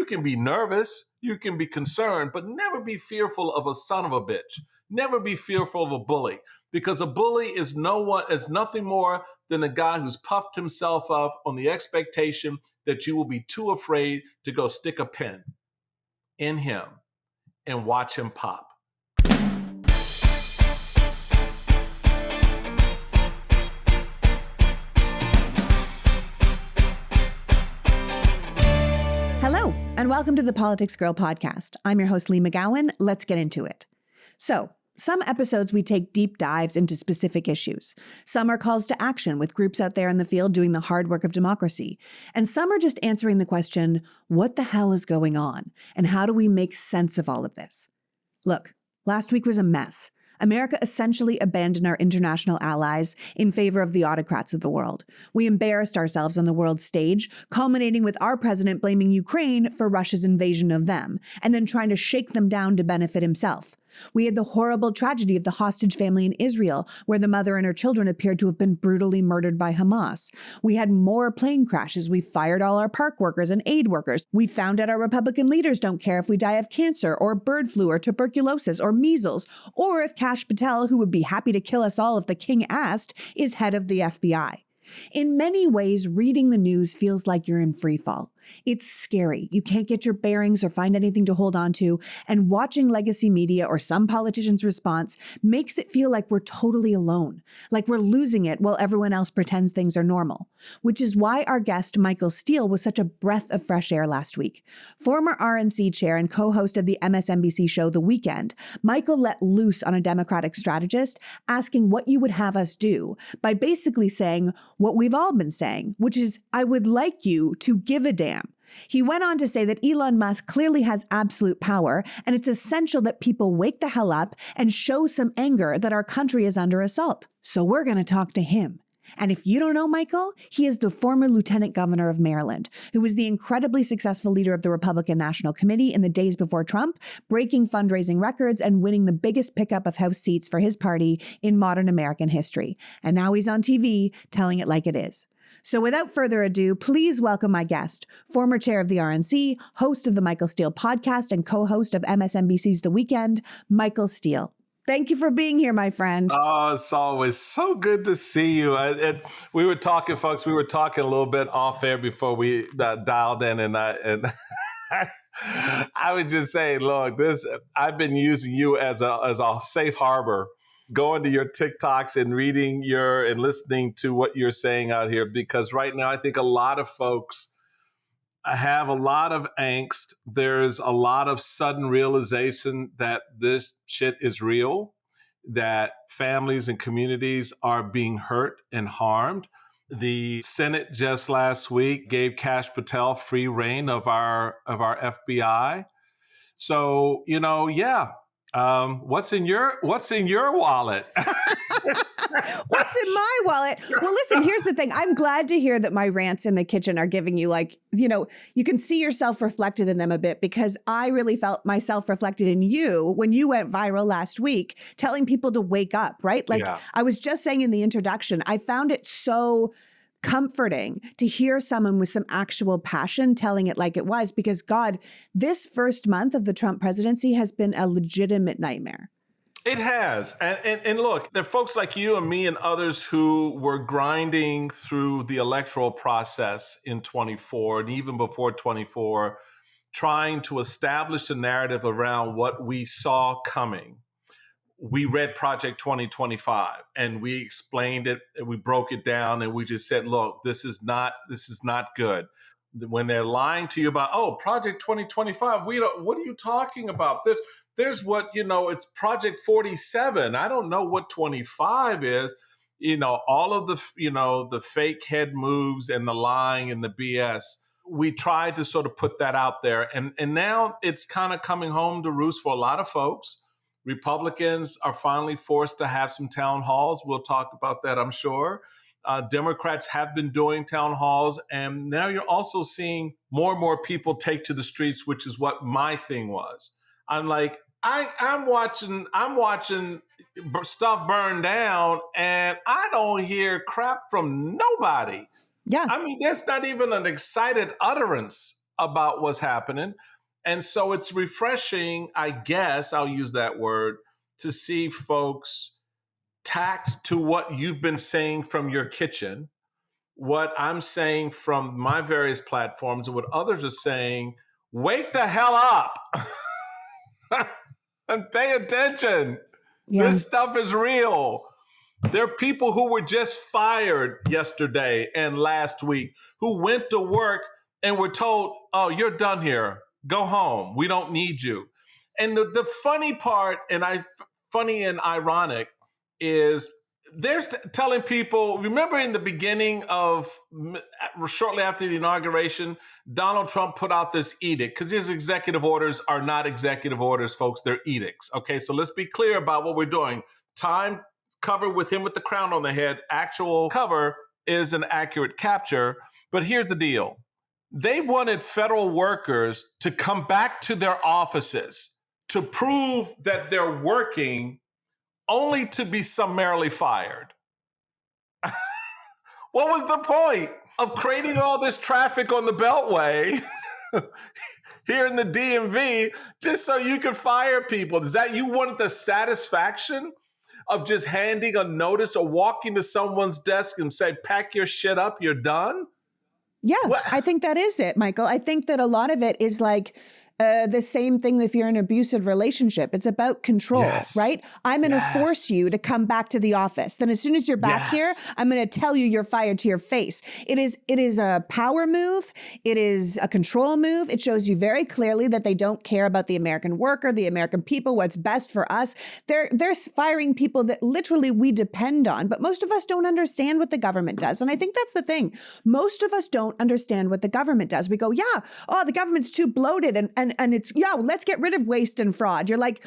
can be nervous, you can be concerned, but never be fearful of a son of a bitch. Never be fearful of a bully, because a bully is nothing more than a guy who's puffed himself up on the expectation that you will be too afraid to go stick a pin in him and watch him pop. Hello, and welcome to the PoliticsGirl podcast. I'm your host, Lee McGowan. Let's get into it. So, some episodes we take deep dives into specific issues. Some are calls to action with groups out there in the field doing the hard work of democracy. And some are just answering the question, what the hell is going on? And how do we make sense of all of this? Look, last week was a mess. America essentially abandoned our international allies in favor of the autocrats of the world. We embarrassed ourselves on the world stage, culminating with our president blaming Ukraine for Russia's invasion of them, and then trying to shake them down to benefit himself. We had the horrible tragedy of the hostage family in Israel, where the mother and her children appeared to have been brutally murdered by Hamas. We had more plane crashes. We fired all our park workers and aid workers. We found out our Republican leaders don't care if we die of cancer or bird flu or tuberculosis or measles, or if Kash Patel, who would be happy to kill us all if the king asked, is head of the FBI. In many ways, reading the news feels like you're in free fall. It's scary. You can't get your bearings or find anything to hold on to, and watching legacy media or some politician's response makes it feel like we're totally alone, like we're losing it while everyone else pretends things are normal. Which is why our guest, Michael Steele, was such a breath of fresh air last week. Former RNC Chair and co-host of the MSNBC show The Weekend, Michael let loose on a Democratic strategist, asking what you would have us do, by basically saying what we've all been saying, which is, I would like you to give a damn. He went on to say that Elon Musk clearly has absolute power, and it's essential that people wake the hell up and show some anger that our country is under assault. So we're going to talk to him. And if you don't know Michael, he is the former lieutenant governor of Maryland, who was the incredibly successful leader of the Republican National Committee in the days before Trump, breaking fundraising records and winning the biggest pickup of House seats for his party in modern American history. And now he's on TV telling it like it is. So without further ado, please welcome my guest, former chair of the RNC, host of the Michael Steele podcast, and co-host of MSNBC's The Weekend, Michael Steele. Thank you for being here, my friend. Oh, it's always so good to see you. We were talking, folks. We were talking a little bit off air before we dialed in, and I would just say, look, I've been using you as a safe harbor, going to your TikToks and reading and listening to what you're saying out here, because right now I think a lot of folks have a lot of angst. There's a lot of sudden realization that this shit is real, that families and communities are being hurt and harmed. The Senate just last week gave Kash Patel free reign of our FBI. So, what's in your wallet? What's in my wallet? Well, listen, here's the thing. I'm glad to hear that my rants in the kitchen are giving you you can see yourself reflected in them a bit, because I really felt myself reflected in you when you went viral last week, telling people to wake up, right? Yeah. I was just saying in the introduction, I found it so comforting to hear someone with some actual passion telling it like it was, because God, this first month of the Trump presidency has been a legitimate nightmare. It has. And look, there are folks like you and me and others who were grinding through the electoral process in 24 and even before 24, trying to establish a narrative around what we saw coming. We read Project 2025 and we explained it and we broke it down and we just said, look, this is not good. When they're lying to you about, Project 2025, what are you talking about? There's what, it's Project 47. I don't know what 25 is. All of the fake head moves and the lying and the BS. We tried to sort of put that out there. And now it's kind of coming home to roost for a lot of folks. Republicans are finally forced to have some town halls. We'll talk about that, I'm sure. Democrats have been doing town halls. And now you're also seeing more and more people take to the streets, which is what my thing was. I'm like, I'm watching stuff burn down, and I don't hear crap from nobody. Yeah. I mean, there's not even an excited utterance about what's happening. And so it's refreshing, I guess, I'll use that word, to see folks tacked to what you've been saying from your kitchen, what I'm saying from my various platforms, and what others are saying. Wake the hell up and pay attention. Yeah. This stuff is real. There are people who were just fired yesterday and last week who went to work and were told, oh, you're done here. Go home. We don't need you. And the funny part, funny and ironic, is they're telling people, remember in the beginning of, shortly after the inauguration, Donald Trump put out this edict, because his executive orders are not executive orders, folks. They're edicts. Okay, so let's be clear about what we're doing. Time cover with him with the crown on the head, actual cover is an accurate capture. But here's the deal. They wanted federal workers to come back to their offices to prove that they're working, only to be summarily fired. What was the point of creating all this traffic on the Beltway here in the DMV just so you could fire people? Is that you wanted the satisfaction of just handing a notice or walking to someone's desk and say, pack your shit up, you're done? Yeah, I think that is it, Michael. I think that a lot of it is like the same thing if you're in an abusive relationship. It's about control, right? I'm going to force you to come back to the office. Then as soon as you're back here, I'm going to tell you you're fired to your face. It is a power move. It is a control move. It shows you very clearly that they don't care about the American worker, the American people, what's best for us. They're firing people that literally we depend on. But most of us don't understand what the government does. And I think that's the thing. Most of us don't understand what the government does. We go, the government's too bloated and it's, let's get rid of waste and fraud. You're like,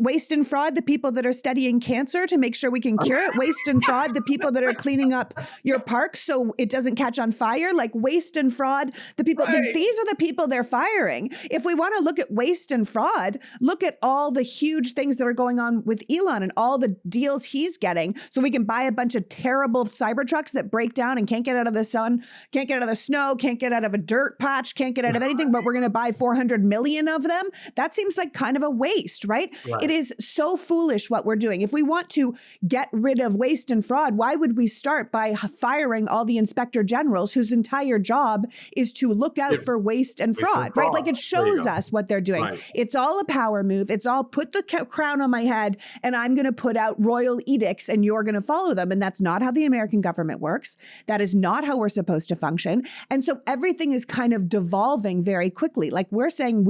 waste and fraud, the people that are studying cancer to make sure we can cure it. Waste and fraud, the people that are cleaning up your parks so it doesn't catch on fire. Like waste and fraud, the people, these are the people they're firing. If we want to look at waste and fraud, look at all the huge things that are going on with Elon and all the deals he's getting so we can buy a bunch of terrible Cybertrucks that break down and can't get out of the sun, can't get out of the snow, can't get out of a dirt patch, can't get out of anything, but we're going to buy 400 million of them. That seems like kind of a waste, right? It is so foolish what we're doing. If we want to get rid of waste and fraud, why would we start by firing all the inspector generals whose entire job is to look out for waste and fraud, right? Like it shows us what they're doing. It's all a power move. It's all put the crown on my head and I'm going to put out royal edicts and you're going to follow them. And that's not how the American government works. That is not how we're supposed to function. And so everything is kind of devolving very quickly. Like we're saying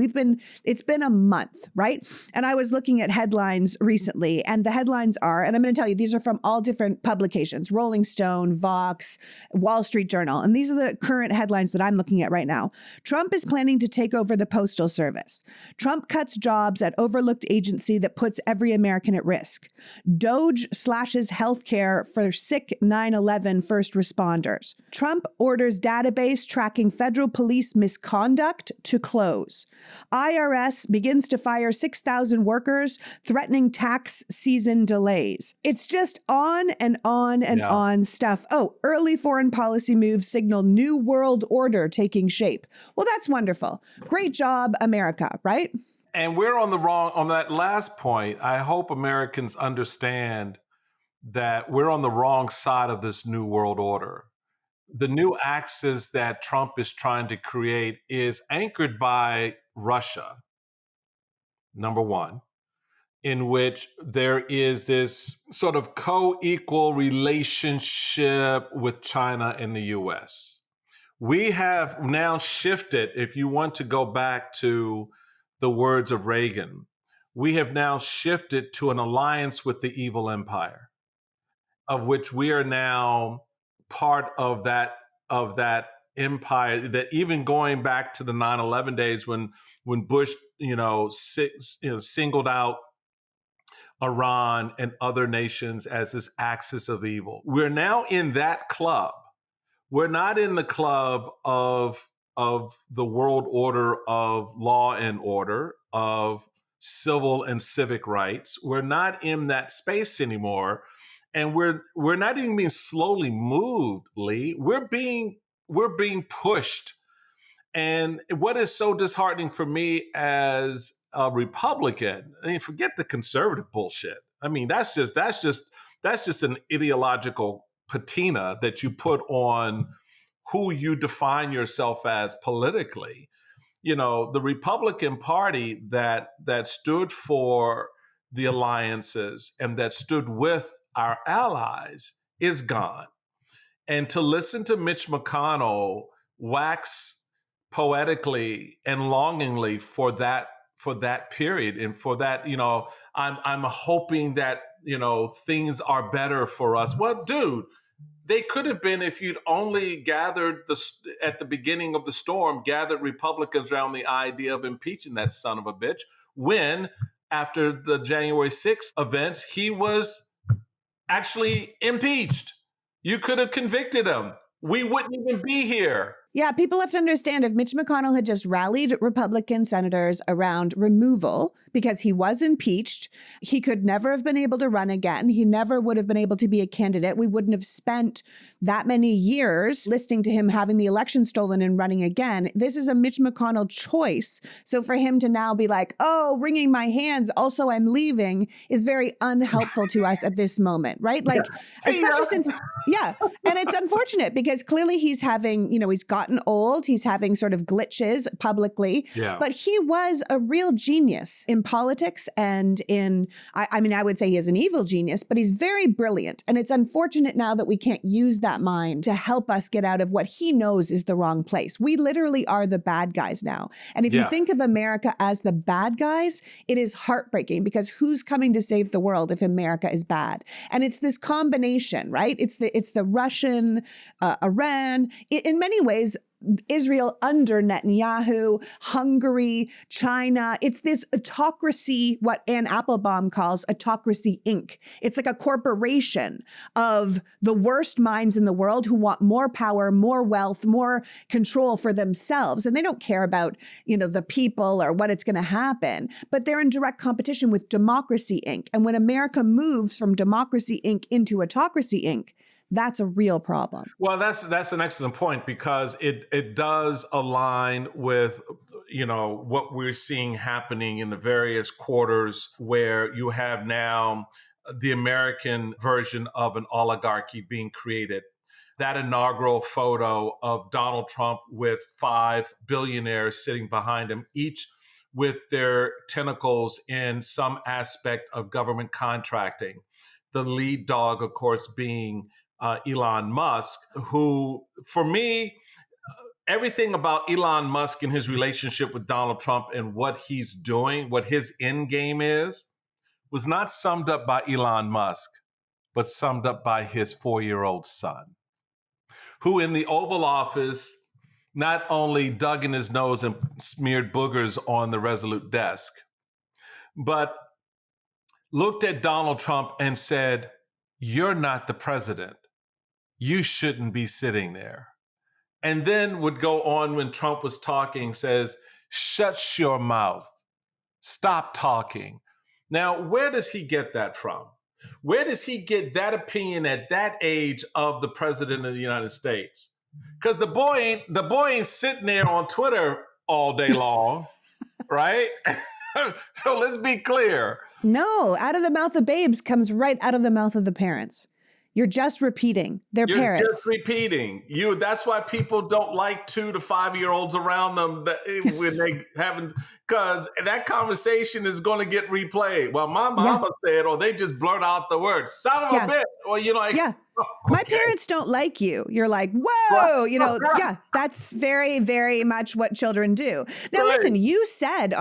it's been a month, right? And I was looking at headlines recently and the headlines are, and I'm going to tell you, these are from all different publications, Rolling Stone, Vox, Wall Street Journal. And these are the current headlines that I'm looking at right now. Trump is planning to take over the Postal Service. Trump cuts jobs at overlooked agency that puts every American at risk. Doge slashes healthcare for sick 9/11 first responders. Trump orders database tracking federal police misconduct to close. IRS begins to fire 6,000 workers, threatening tax season delays. It's just on and on and on stuff. Oh, early foreign policy moves signal new world order taking shape. Well, that's wonderful. Great job, America, right? And we're on that last point. I hope Americans understand that we're on the wrong side of this new world order. The new axis that Trump is trying to create is anchored by Russia, number one, in which there is this sort of co-equal relationship with China and the US. We have now shifted, if you want to go back to the words of Reagan, we have now shifted to an alliance with the evil empire, of which we are now part of that empire, that even going back to the 9/11 days when Bush, singled out Iran and other nations as this axis of evil. We're now in that club. We're not in the club of the world order of law and order, of civil and civic rights. We're not in that space anymore. And we're not even being slowly moved, Lee. We're being pushed And what is so disheartening for me as a Republican, I mean, forget the conservative bullshit. I mean, that's just an ideological patina that you put on who you define yourself as politically. You know, the Republican Party that stood for the alliances and that stood with our allies is gone. And to listen to Mitch McConnell wax poetically and longingly for that period and for that, I'm hoping that, things are better for us. Well, dude, they could have been if you'd only gathered at the beginning of the storm, gathered Republicans around the idea of impeaching that son of a bitch when, after the January 6th events, he was actually impeached. You could have convicted him. We wouldn't even be here. Yeah, people have to understand if Mitch McConnell had just rallied Republican senators around removal because he was impeached, he could never have been able to run again. He never would have been able to be a candidate. We wouldn't have spent that many years listening to him having the election stolen and running again. This is a Mitch McConnell choice. So for him to now be like, oh, wringing my hands, also I'm leaving, is very unhelpful to us at this moment, right? Like, especially since, and it's unfortunate because clearly he's having, he's gotten old. He's having sort of glitches publicly, but he was a real genius in politics and I would say he is an evil genius, but he's very brilliant. And it's unfortunate now that we can't use that mind to help us get out of what he knows is the wrong place. We literally are the bad guys now. And if you think of America as the bad guys, it is heartbreaking because who's coming to save the world if America is bad? And it's this combination, right? It's the Russian, Iran, in many ways, Israel under Netanyahu, Hungary, China. It's this autocracy, what Anne Applebaum calls autocracy Inc. It's like a corporation of the worst minds in the world who want more power, more wealth, more control for themselves. And they don't care about, the people or what it's going to happen, but they're in direct competition with Democracy Inc. And when America moves from Democracy Inc. into Autocracy Inc., that's a real problem. Well, that's an excellent point because it does align with, what we're seeing happening in the various quarters where you have now the American version of an oligarchy being created. That inaugural photo of Donald Trump with 5 billionaires sitting behind him, each with their tentacles in some aspect of government contracting. The lead dog, of course, being Elon Musk, who, for me, everything about Elon Musk and his relationship with Donald Trump and what he's doing, what his end game is, was not summed up by Elon Musk, but summed up by his 4-year-old son, who in the Oval Office not only dug in his nose and smeared boogers on the Resolute desk, but looked at Donald Trump and said, "You're not the president. You shouldn't be sitting there." And then would go on when Trump was talking, says, "Shut your mouth. Stop talking." Now, where does he get that from? Where does he get that opinion at that age of the president of the United States? Because the boy ain't sitting there on Twitter all day long, right? So let's be clear. No, out of the mouth of babes comes right out of the mouth of the parents. You're just repeating their parents. You're just repeating. That's why people don't like 2 to 5-year-olds around them when they haven't, because that conversation is going to get replayed. Well, my mama said, or they just blurt out the word, "Son of a bitch." Or, My parents don't like you. You're like, whoa, that's very, very much what children do. Now, listen, you said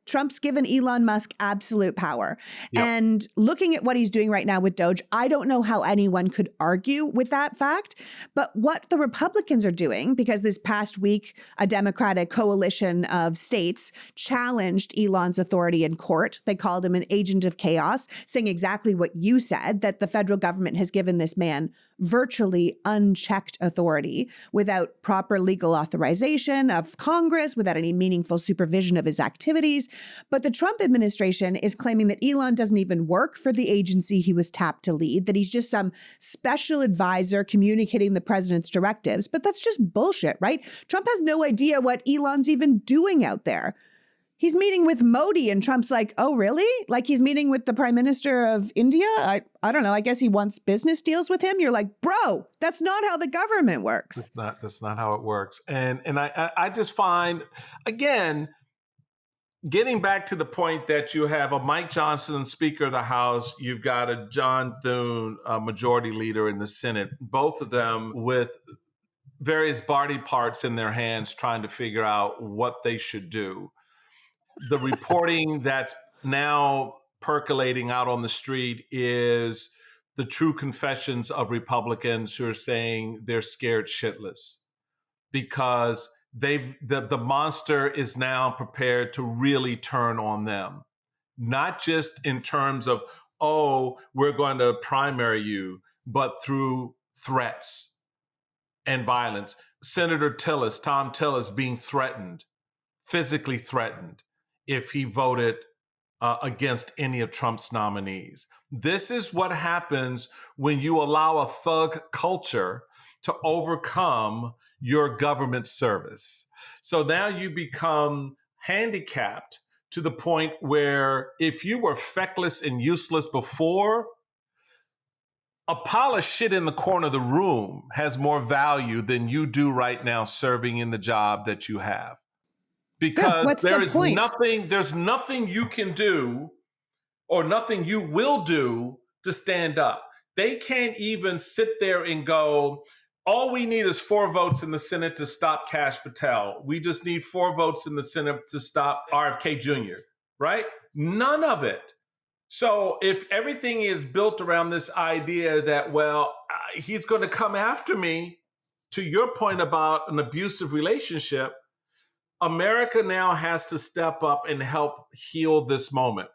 Trump's given Elon Musk absolute power. Yep. And looking at what he's doing right now with Doge, I don't know how anyone could argue with that fact. But what the Republicans are doing, because this past week, a Democratic coalition of states challenged Elon's authority in court. They called him an agent of chaos, saying exactly what you said, that the federal government has given given this man virtually unchecked authority without proper legal authorization of Congress, without any meaningful supervision of his activities. But the Trump administration is claiming that Elon doesn't even work for the agency he was tapped to lead, that he's just some special advisor communicating the president's directives. But that's just bullshit, right? Trump has no idea what Elon's even doing out there. He's meeting with Modi and Trump's like, oh, really? Like he's meeting with the prime minister of India? I don't know. I guess he wants business deals with him. You're like, bro, that's not how the government works. That's not how it works. And I just find, again, getting back to the point that you have a Mike Johnson, Speaker of the House, you've got a John Thune, Majority Leader in the Senate, both of them with various body parts in their hands trying to figure out what they should do. The reporting that's now percolating out on the street is the true confessions of Republicans who are saying they're scared shitless because the monster is now prepared to really turn on them, not just in terms of, oh, we're going to primary you, but through threats and violence. Senator Tom Tillis being threatened, physically threatened, if he voted against any of Trump's nominees. This is what happens when you allow a thug culture to overcome your government service. So now you become handicapped to the point where if you were feckless and useless before, a pile of shit in the corner of the room has more value than you do right now serving in the job that you have. Because there's nothing you can do or nothing you will do to stand up. They can't even sit there and go, all we need is 4 votes in the Senate to stop Kash Patel. We just need 4 votes in the Senate to stop RFK Jr., right? None of it. So if everything is built around this idea that, well, he's going to come after me, to your point about an abusive relationship, America now has to step up and help heal this moment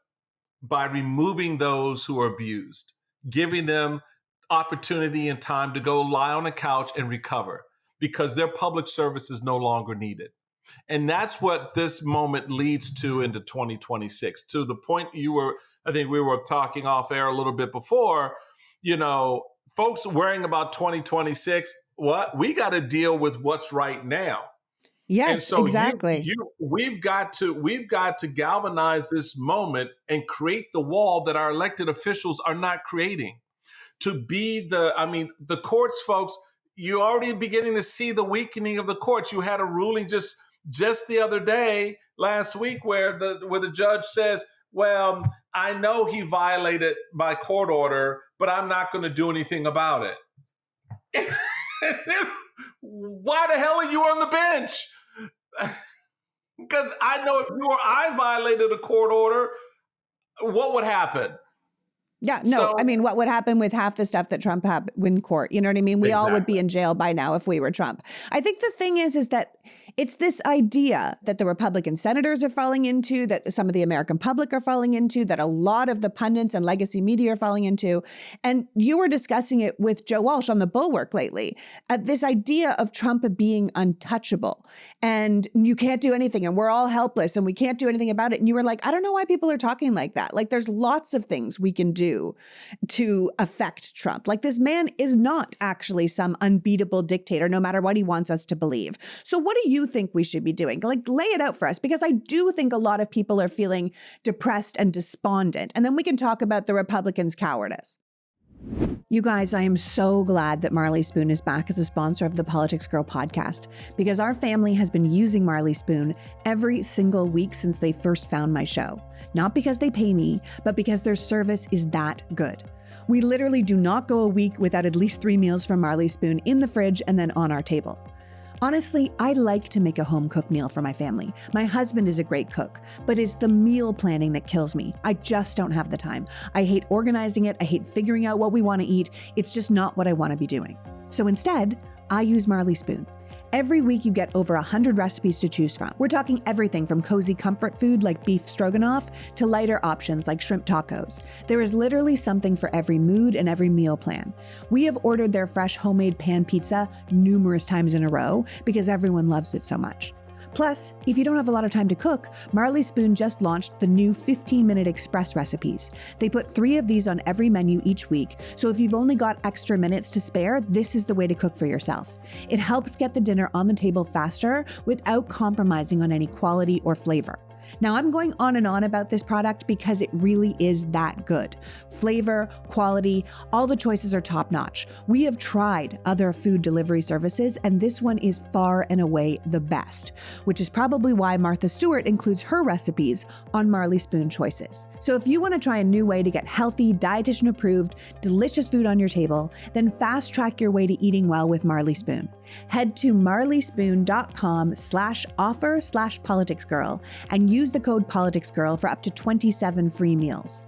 by removing those who are abused, giving them opportunity and time to go lie on a couch and recover because their public service is no longer needed. And that's what this moment leads to into 2026. To the point I think we were talking off air a little bit before, folks worrying about 2026, we got to deal with what's right now. Yes, and so exactly. We've got to galvanize this moment and create the wall that our elected officials are not creating. To be the courts, folks, you're already beginning to see the weakening of the courts. You had a ruling just the other day, last week, where the judge says, well, I know he violated my court order, but I'm not going to do anything about it. Why the hell are you on the bench? Because I know if you or I violated a court order, what would happen? Yeah, no, what would happen with half the stuff that Trump had in court? You know what I mean? We all would be in jail by now if we were Trump. I think the thing is that it's this idea that the Republican senators are falling into, that some of the American public are falling into, that a lot of the pundits and legacy media are falling into. And you were discussing it with Joe Walsh on The Bulwark lately, this idea of Trump being untouchable and you can't do anything and we're all helpless and we can't do anything about it. And you were like, I don't know why people are talking like that. Like there's lots of things we can do to affect Trump. Like this man is not actually some unbeatable dictator, no matter what he wants us to believe. So what do you think we should be doing? Like lay it out for us, because I do think a lot of people are feeling depressed and despondent. And then we can talk about the Republicans' cowardice. You guys, I am so glad that Marley Spoon is back as a sponsor of the PoliticsGirl podcast, because our family has been using Marley Spoon every single week since they first found my show. Not because they pay me, but because their service is that good. We literally do not go a week without at least 3 meals from Marley Spoon in the fridge and then on our table. Honestly, I like to make a home-cooked meal for my family. My husband is a great cook, but it's the meal planning that kills me. I just don't have the time. I hate organizing it. I hate figuring out what we want to eat. It's just not what I want to be doing. So instead, I use Marley Spoon. Every week you get over 100 recipes to choose from. We're talking everything from cozy comfort food like beef stroganoff to lighter options like shrimp tacos. There is literally something for every mood and every meal plan. We have ordered their fresh homemade pan pizza numerous times in a row because everyone loves it so much. Plus, if you don't have a lot of time to cook, Marley Spoon just launched the new 15-minute express recipes. They put 3 of these on every menu each week, so if you've only got extra minutes to spare, this is the way to cook for yourself. It helps get the dinner on the table faster without compromising on any quality or flavor. Now, I'm going on and on about this product because it really is that good. Flavor, quality, all the choices are top-notch. We have tried other food delivery services, and this one is far and away the best, which is probably why Martha Stewart includes her recipes on Marley Spoon Choices. So if you want to try a new way to get healthy, dietitian-approved, delicious food on your table, then fast-track your way to eating well with Marley Spoon. Head to marleyspoon.com/offer/PoliticsGirl and use the code PoliticsGirl for up to 27 free meals.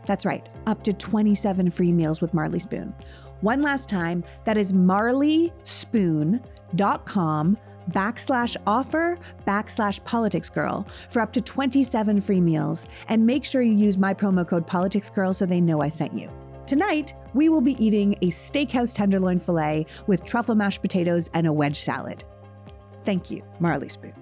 That's right, up to 27 free meals with Marley Spoon. One last time, that is marleyspoon.com/offer/PoliticsGirl for up to 27 free meals. And make sure you use my promo code PoliticsGirl so they know I sent you. Tonight, we will be eating a steakhouse tenderloin filet with truffle mashed potatoes and a wedge salad. Thank you, Marley Spoon.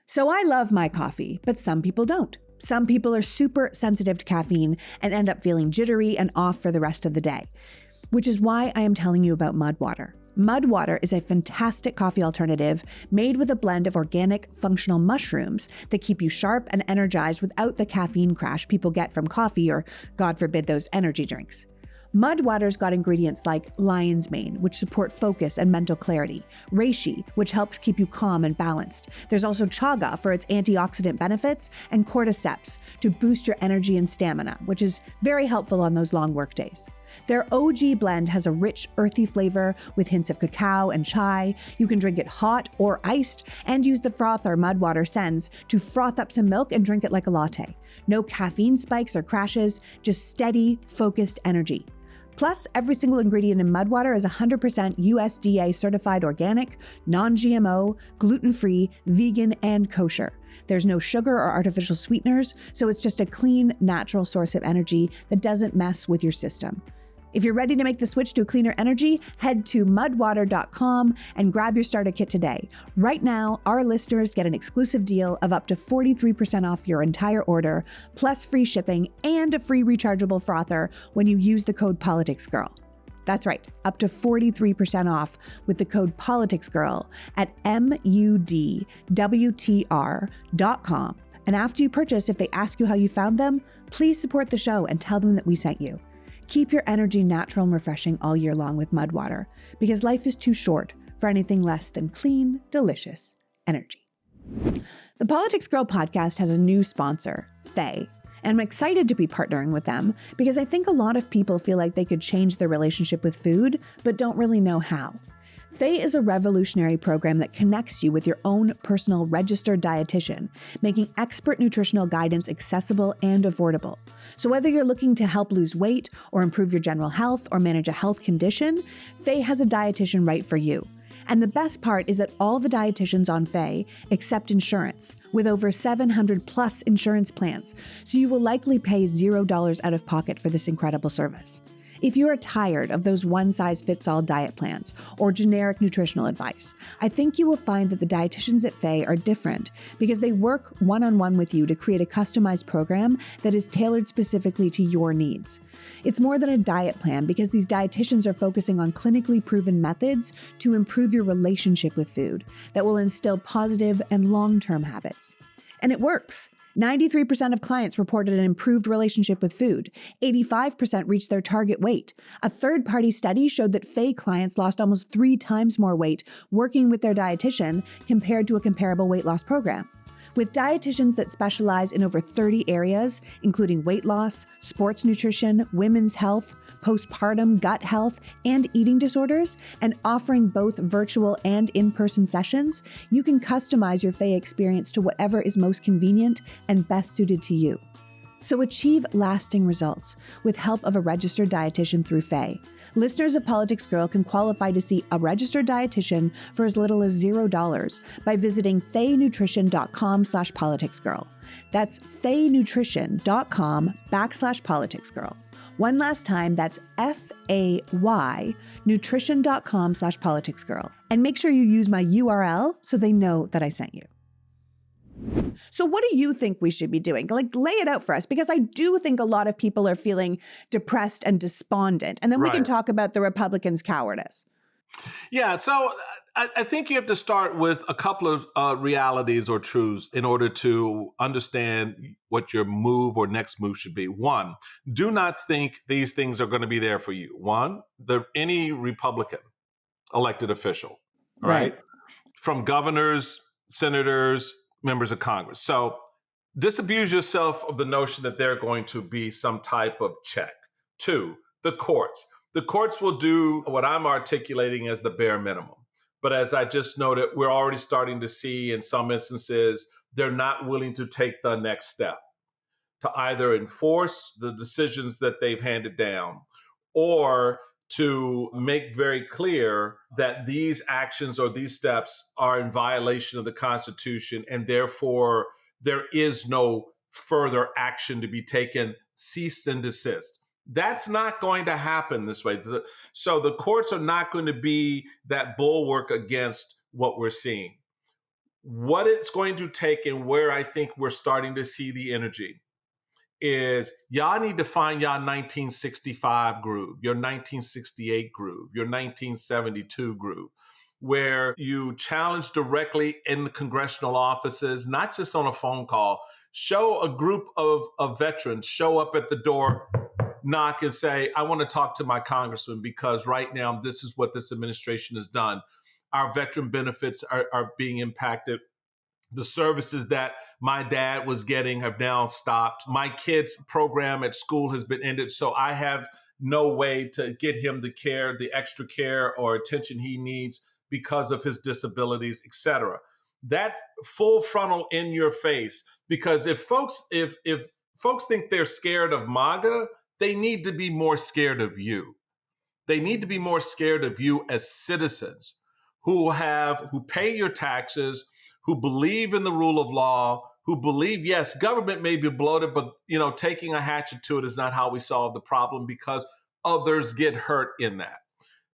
So I love my coffee, but some people don't. Some people are super sensitive to caffeine and end up feeling jittery and off for the rest of the day, which is why I am telling you about Mud Water. Mud Water is a fantastic coffee alternative made with a blend of organic, functional mushrooms that keep you sharp and energized without the caffeine crash people get from coffee or, God forbid, those energy drinks. Mud Water's got ingredients like lion's mane, which support focus and mental clarity, reishi, which helps keep you calm and balanced. There's also chaga for its antioxidant benefits, and cordyceps to boost your energy and stamina, which is very helpful on those long work days. Their OG blend has a rich, earthy flavor with hints of cacao and chai. You can drink it hot or iced and use the frother Mud Water sends to froth up some milk and drink it like a latte. No caffeine spikes or crashes, just steady, focused energy. Plus, every single ingredient in Mud Water is 100% USDA certified organic, non-GMO, gluten-free, vegan, and kosher. There's no sugar or artificial sweeteners, so it's just a clean, natural source of energy that doesn't mess with your system. If you're ready to make the switch to a cleaner energy, head to mudwater.com and grab your starter kit today. Right now, our listeners get an exclusive deal of up to 43% off your entire order, plus free shipping and a free rechargeable frother when you use the code PoliticsGirl. That's right, up to 43% off with the code PoliticsGirl at mudwtr.com. And after you purchase, if they ask you how you found them, please support the show and tell them that we sent you. Keep your energy natural and refreshing all year long with Mud Water, because life is too short for anything less than clean, delicious energy. The PoliticsGirl podcast has a new sponsor, Faye, and I'm excited to be partnering with them because I think a lot of people feel like they could change their relationship with food, but don't really know how. Faye is a revolutionary program that connects you with your own personal registered dietitian, making expert nutritional guidance accessible and affordable. So whether you're looking to help lose weight or improve your general health or manage a health condition, Faye has a dietitian right for you. And the best part is that all the dietitians on Faye accept insurance, with over 700 plus insurance plans, so you will likely pay $0 out of pocket for this incredible service. If you are tired of those one-size-fits-all diet plans or generic nutritional advice, I think you will find that the dietitians at Faye are different because they work one-on-one with you to create a customized program that is tailored specifically to your needs. It's more than a diet plan because these dietitians are focusing on clinically proven methods to improve your relationship with food that will instill positive and long-term habits. And it works. 93% of clients reported an improved relationship with food. 85% reached their target weight. A third-party study showed that Faye clients lost almost 3 times more weight working with their dietitian compared to a comparable weight loss program. With dietitians that specialize in over 30 areas, including weight loss, sports nutrition, women's health, postpartum gut health, and eating disorders, and offering both virtual and in-person sessions, you can customize your Faye experience to whatever is most convenient and best suited to you. So achieve lasting results with help of a registered dietitian through Faye. Listeners of PoliticsGirl can qualify to see a registered dietitian for as little as $0 by visiting faynutrition.com/politicsgirl. That's faynutrition.com/politicsgirl. One last time, that's FAY nutrition.com/politicsgirl. And make sure you use my URL so they know that I sent you. So what do you think we should be doing? Like, lay it out for us, because I do think a lot of people are feeling depressed and despondent. And then we can talk about the Republicans' cowardice. Yeah, so I think you have to start with a couple of realities or truths in order to understand what your move or next move should be. One, do not think these things are going to be there for you. One, any Republican elected official, right? From governors, senators, members of Congress. So disabuse yourself of the notion that they're going to be some type of check. Two, the courts. The courts will do what I'm articulating as the bare minimum. But as I just noted, we're already starting to see in some instances, they're not willing to take the next step to either enforce the decisions that they've handed down or to make very clear that these actions or these steps are in violation of the Constitution, and therefore there is no further action to be taken, cease and desist. That's not going to happen this way. So the courts are not going to be that bulwark against what we're seeing. What it's going to take, and where I think we're starting to see the energy, is y'all need to find y'all 1965 groove, your 1968 groove, your 1972 groove, where you challenge directly in the congressional offices, not just on a phone call. Show a group of veterans, show up at the door, knock and say, I want to talk to my congressman because right now this is what this administration has done. Our veteran benefits are being impacted. The services that my dad was getting have now stopped. My kid's program at school has been ended, so I have no way to get him the care, the extra care or attention he needs because of his disabilities, et cetera. That full frontal in your face, because if folks think they're scared of MAGA, they need to be more scared of you. They need to be more scared of you as citizens who pay your taxes, who believe in the rule of law, who believe, yes, government may be bloated, but taking a hatchet to it is not how we solve the problem because others get hurt in that.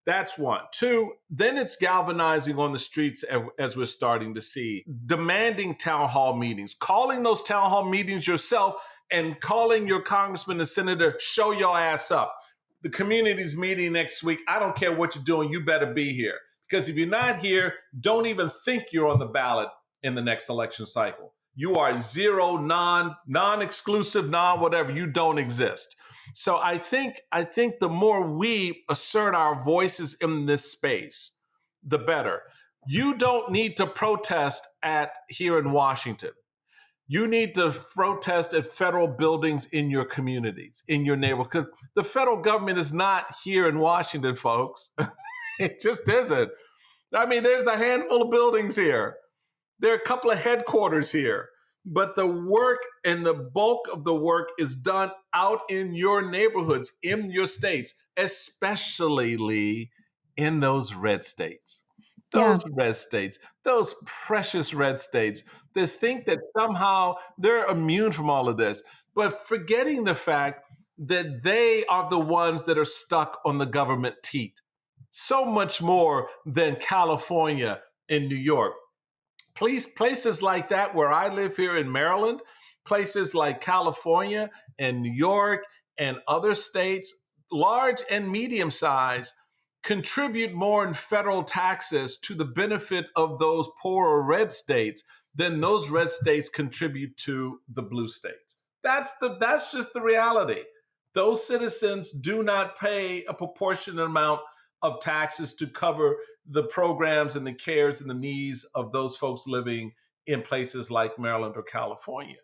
That's one. Two, then it's galvanizing on the streets as we're starting to see, demanding town hall meetings, calling those town hall meetings yourself and calling your congressman and senator, show your ass up. The community's meeting next week. I don't care what you're doing. You better be here. Because if you're not here, don't even think you're on the ballot in the next election cycle. You are zero, non-exclusive, non-whatever. You don't exist. So I think the more we assert our voices in this space, the better. You don't need to protest here in Washington. You need to protest at federal buildings in your communities, in your neighborhood. Because the federal government is not here in Washington, folks. It just isn't. I mean, there's a handful of buildings here. There are a couple of headquarters here. But the work and the bulk of the work is done out in your neighborhoods, in your states, especially, Lee, in those red states. Those red states, those precious red states that think that somehow they're immune from all of this, but forgetting the fact that they are the ones that are stuck on the government teat. So much more than California and New York. Places like that where I live here in Maryland, places like California and New York and other states, large and medium size, contribute more in federal taxes to the benefit of those poorer red states than those red states contribute to the blue states. That's just the reality. Those citizens do not pay a proportionate amount of taxes to cover the programs and the cares and the needs of those folks living in places like Maryland or California.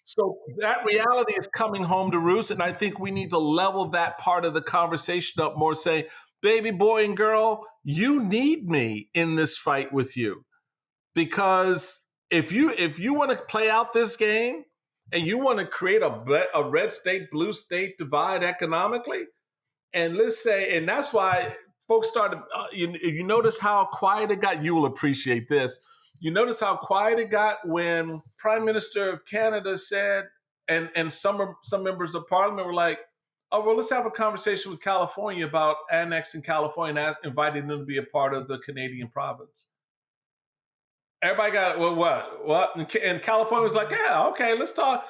So that reality is coming home to roost, and I think we need to level that part of the conversation up more, say, baby boy and girl, you need me in this fight with you. Because if you want to play out this game and you want to create a red state, blue state divide economically. And let's say, and that's why folks started, you notice how quiet it got. You will appreciate this. You notice how quiet it got when Prime Minister of Canada said, and some members of parliament were like, oh, well, let's have a conversation with California about annexing California and inviting them to be a part of the Canadian province. Everybody got, well, what? And California was like, yeah, okay, let's talk.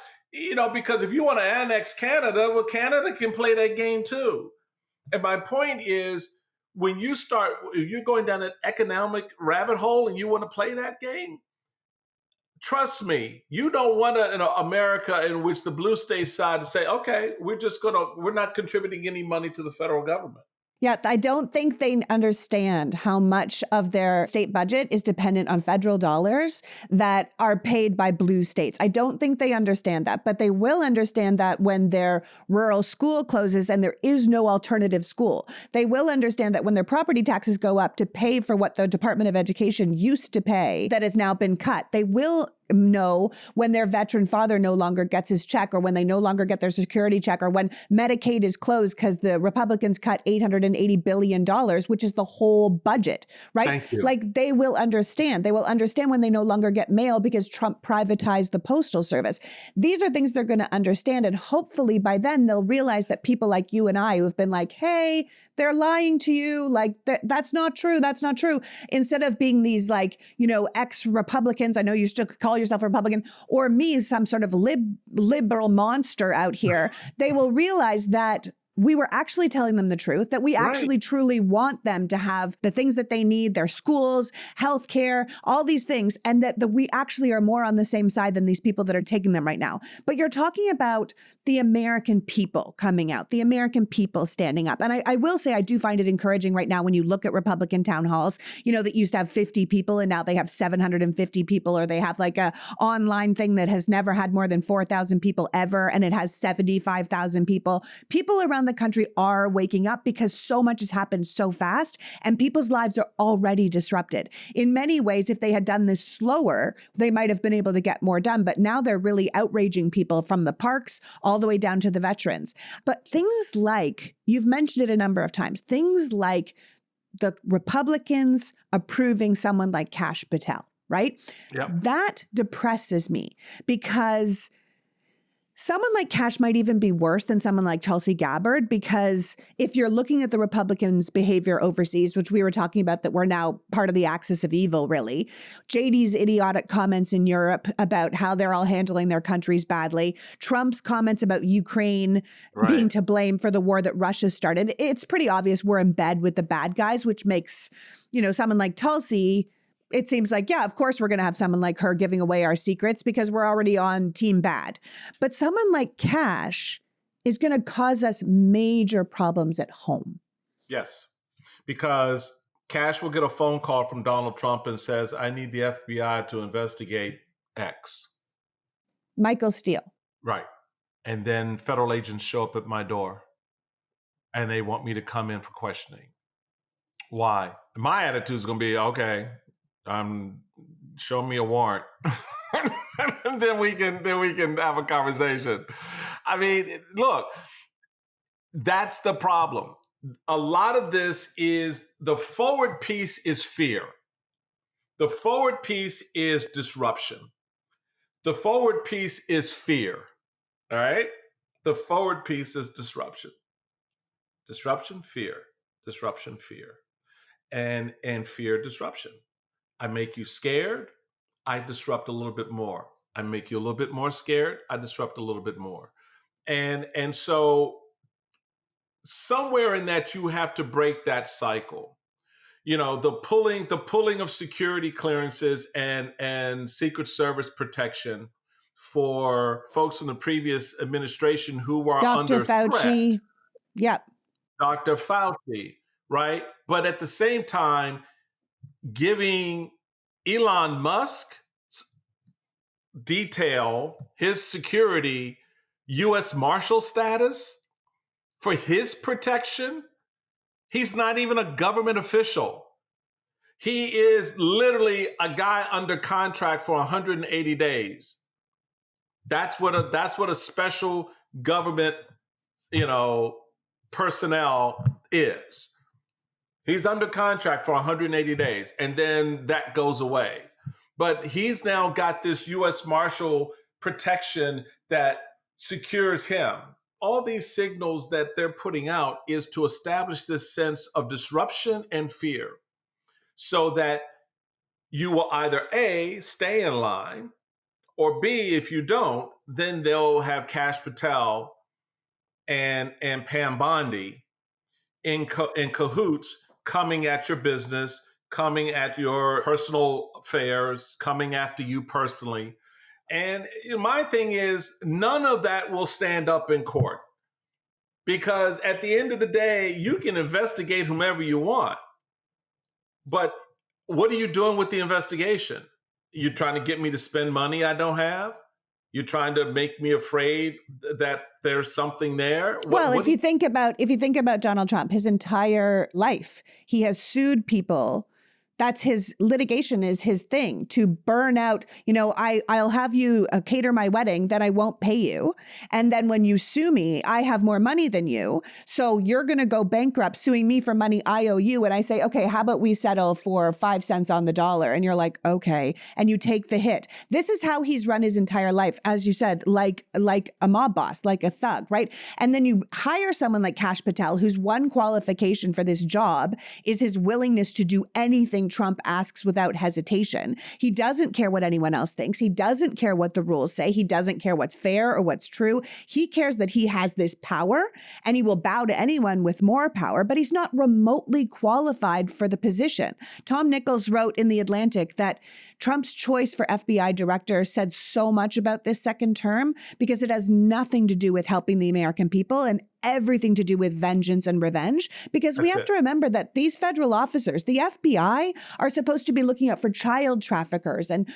Because if you want to annex Canada, well, Canada can play that game too. And my point is, when if you're going down an economic rabbit hole and you want to play that game, trust me, you don't want America in which the blue state side to say, okay, we're not contributing any money to the federal government. Yeah, I don't think they understand how much of their state budget is dependent on federal dollars that are paid by blue states. I don't think they understand that, but they will understand that when their rural school closes and there is no alternative school. They will understand that when their property taxes go up to pay for what the Department of Education used to pay that has now been cut. They will know when their veteran father no longer gets his check, or when they no longer get their security check, or when Medicaid is closed because the Republicans cut $880 billion, which is the whole budget, right? Thank you. Like, they will understand. They will understand when they no longer get mail because Trump privatized the postal service. These are things they're going to understand. And hopefully by then they'll realize that people like you and I who have been like, hey, they're lying to you. Like, that's not true. That's not true. Instead of being these ex-Republicans, I know you still call yourself a Republican, or me, some sort of liberal monster out here, they will realize that we were actually telling them the truth, that we actually truly want them to have the things that they need, their schools, healthcare, all these things, and that we actually are more on the same side than these people that are taking them right now. But you're talking about the American people coming out, the American people standing up. And I will say I do find it encouraging right now when you look at Republican town halls, that used to have 50 people and now they have 750 people, or they have like a online thing that has never had more than 4,000 people ever, and it has 75,000 people. People around the country are waking up because so much has happened so fast and people's lives are already disrupted. In many ways, if they had done this slower, they might have been able to get more done. But now they're really outraging people from the parks all the way down to the veterans. But things like, you've mentioned it a number of times, things like the Republicans approving someone like Kash Patel, right? Yep. That depresses me because someone like Kash might even be worse than someone like Tulsi Gabbard, because if you're looking at the Republicans' behavior overseas, which we were talking about, that we're now part of the axis of evil, really, JD's idiotic comments in Europe about how they're all handling their countries badly, Trump's comments about Ukraine being to blame for the war that Russia started, it's pretty obvious we're in bed with the bad guys, which makes, someone like Tulsi, it seems like, yeah, of course, we're going to have someone like her giving away our secrets because we're already on team bad. But someone like Kash is going to cause us major problems at home. Yes, because Kash will get a phone call from Donald Trump and says, I need the FBI to investigate X. Michael Steele. Right. And then federal agents show up at my door and they want me to come in for questioning. Why? My attitude is going to be, okay, show me a warrant. And then we can have a conversation. I mean, look, that's the problem. A lot of this is, the forward piece is fear. The forward piece is disruption. The forward piece is fear. All right? The forward piece is disruption. Disruption, fear. Disruption, fear. And fear, disruption. I make you scared, I disrupt a little bit more. I make you a little bit more scared, I disrupt a little bit more. And so somewhere in that you have to break that cycle. The pulling of security clearances and Secret Service protection for folks from the previous administration who were Dr. under Fauci. threat. Yep. Dr. Fauci, right? But at the same time, giving Elon Musk detail his security U.S. Marshal status for his protection. He's not even a government official. He is literally a guy under contract for 180 days. That's what a special government, personnel is. He's under contract for 180 days, and then that goes away. But he's now got this U.S. Marshal protection that secures him. All these signals that they're putting out is to establish this sense of disruption and fear so that you will either A, stay in line, or B, if you don't, then they'll have Kash Patel and Pam Bondi in cahoots coming at your business, coming at your personal affairs, coming after you personally. And my thing is, none of that will stand up in court. Because at the end of the day, you can investigate whomever you want. But what are you doing with the investigation? You're trying to get me to spend money I don't have? You're trying to make me afraid that there's something there? If you think about Donald Trump, his entire life, he has sued people. That's his litigation is his thing, to burn out. I'll have you cater my wedding, then I won't pay you. And then when you sue me, I have more money than you. So you're going to go bankrupt suing me for money I owe you. And I say, okay, how about we settle for 5 cents on the dollar? And you're like, okay. And you take the hit. This is how he's run his entire life. As you said, like a mob boss, like a thug, right? And then you hire someone like Kash Patel, whose one qualification for this job is his willingness to do anything Trump asks without hesitation. He doesn't care what anyone else thinks. He doesn't care what the rules say. He doesn't care what's fair or what's true. He cares that he has this power and he will bow to anyone with more power, but he's not remotely qualified for the position. Tom Nichols wrote in The Atlantic that Trump's choice for FBI director said so much about this second term because it has nothing to do with helping the American people and everything to do with vengeance and revenge, because we have to remember that these federal officers, the FBI, are supposed to be looking out for child traffickers and,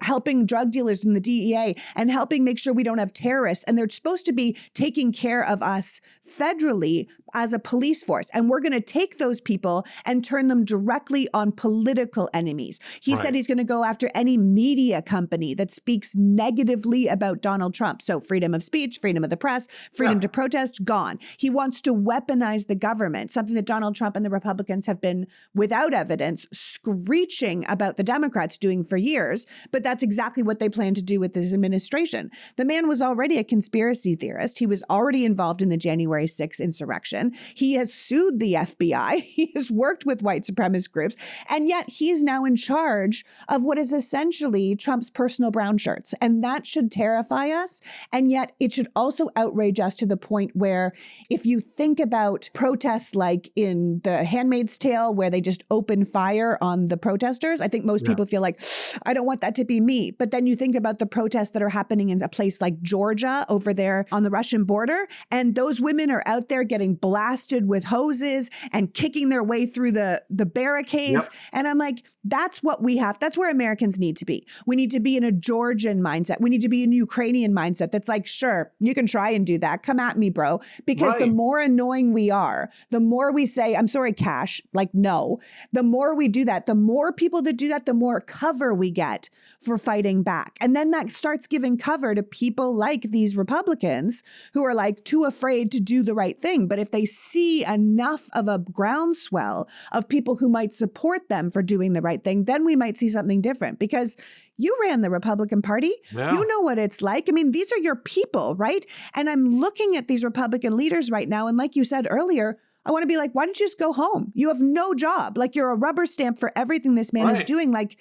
helping drug dealers in the DEA and helping make sure we don't have terrorists. And they're supposed to be taking care of us federally as a police force. And we're going to take those people and turn them directly on political enemies. He said he's going to go after any media company that speaks negatively about Donald Trump. So freedom of speech, freedom of the press, freedom to protest, gone. He wants to weaponize the government, something that Donald Trump and the Republicans have been, without evidence, screeching about the Democrats doing for years. But that's exactly what they plan to do with this administration. The man was already a conspiracy theorist. He was already involved in the January 6th insurrection. He has sued the FBI. He has worked with white supremacist groups. And yet he's now in charge of what is essentially Trump's personal brown shirts. And that should terrify us. And yet it should also outrage us to the point where if you think about protests like in The Handmaid's Tale, where they just open fire on the protesters, I think most people feel like, I don't want that to be me. But then you think about the protests that are happening in a place like Georgia over there on the Russian border, and those women are out there getting blasted with hoses and kicking their way through the barricades. And I'm like, that's what we have. That's where Americans need to be. We need to be in a Georgian mindset. We need to be in a Ukrainian mindset that's like, sure, you can try and do that. Come at me, bro. Because the more annoying we are, the more we say, I'm sorry, Kash, like, no. The more we do that, the more people that do that, the more cover we get for fighting back. And then that starts giving cover to people like these Republicans who are like too afraid to do the right thing. But if they see enough of a groundswell of people who might support them for doing the right thing, then we might see something different. Because you ran the Republican Party. Yeah. You know what it's like. I mean, these are your people, right? And I'm looking at these Republican leaders right now. And like you said earlier, I want to be like, why don't you just go home? You have no job. Like, you're a rubber stamp for everything this man is doing. Like,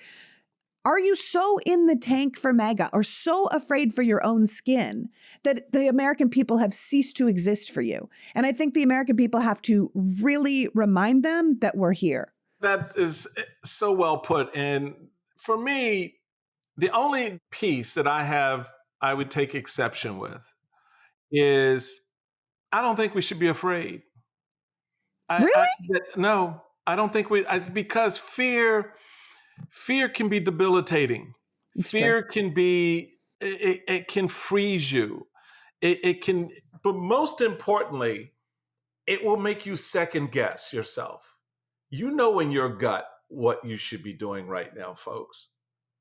are you so in the tank for MAGA or so afraid for your own skin that the American people have ceased to exist for you? And I think the American people have to really remind them that we're here. That is so well put. And for me, the only piece that I would take exception with is I don't think we should be afraid. Really? No, I don't think because fear can be debilitating. Fear can be, it can freeze you. It can, but most importantly, it will make you second guess yourself. You know in your gut what you should be doing right now, folks.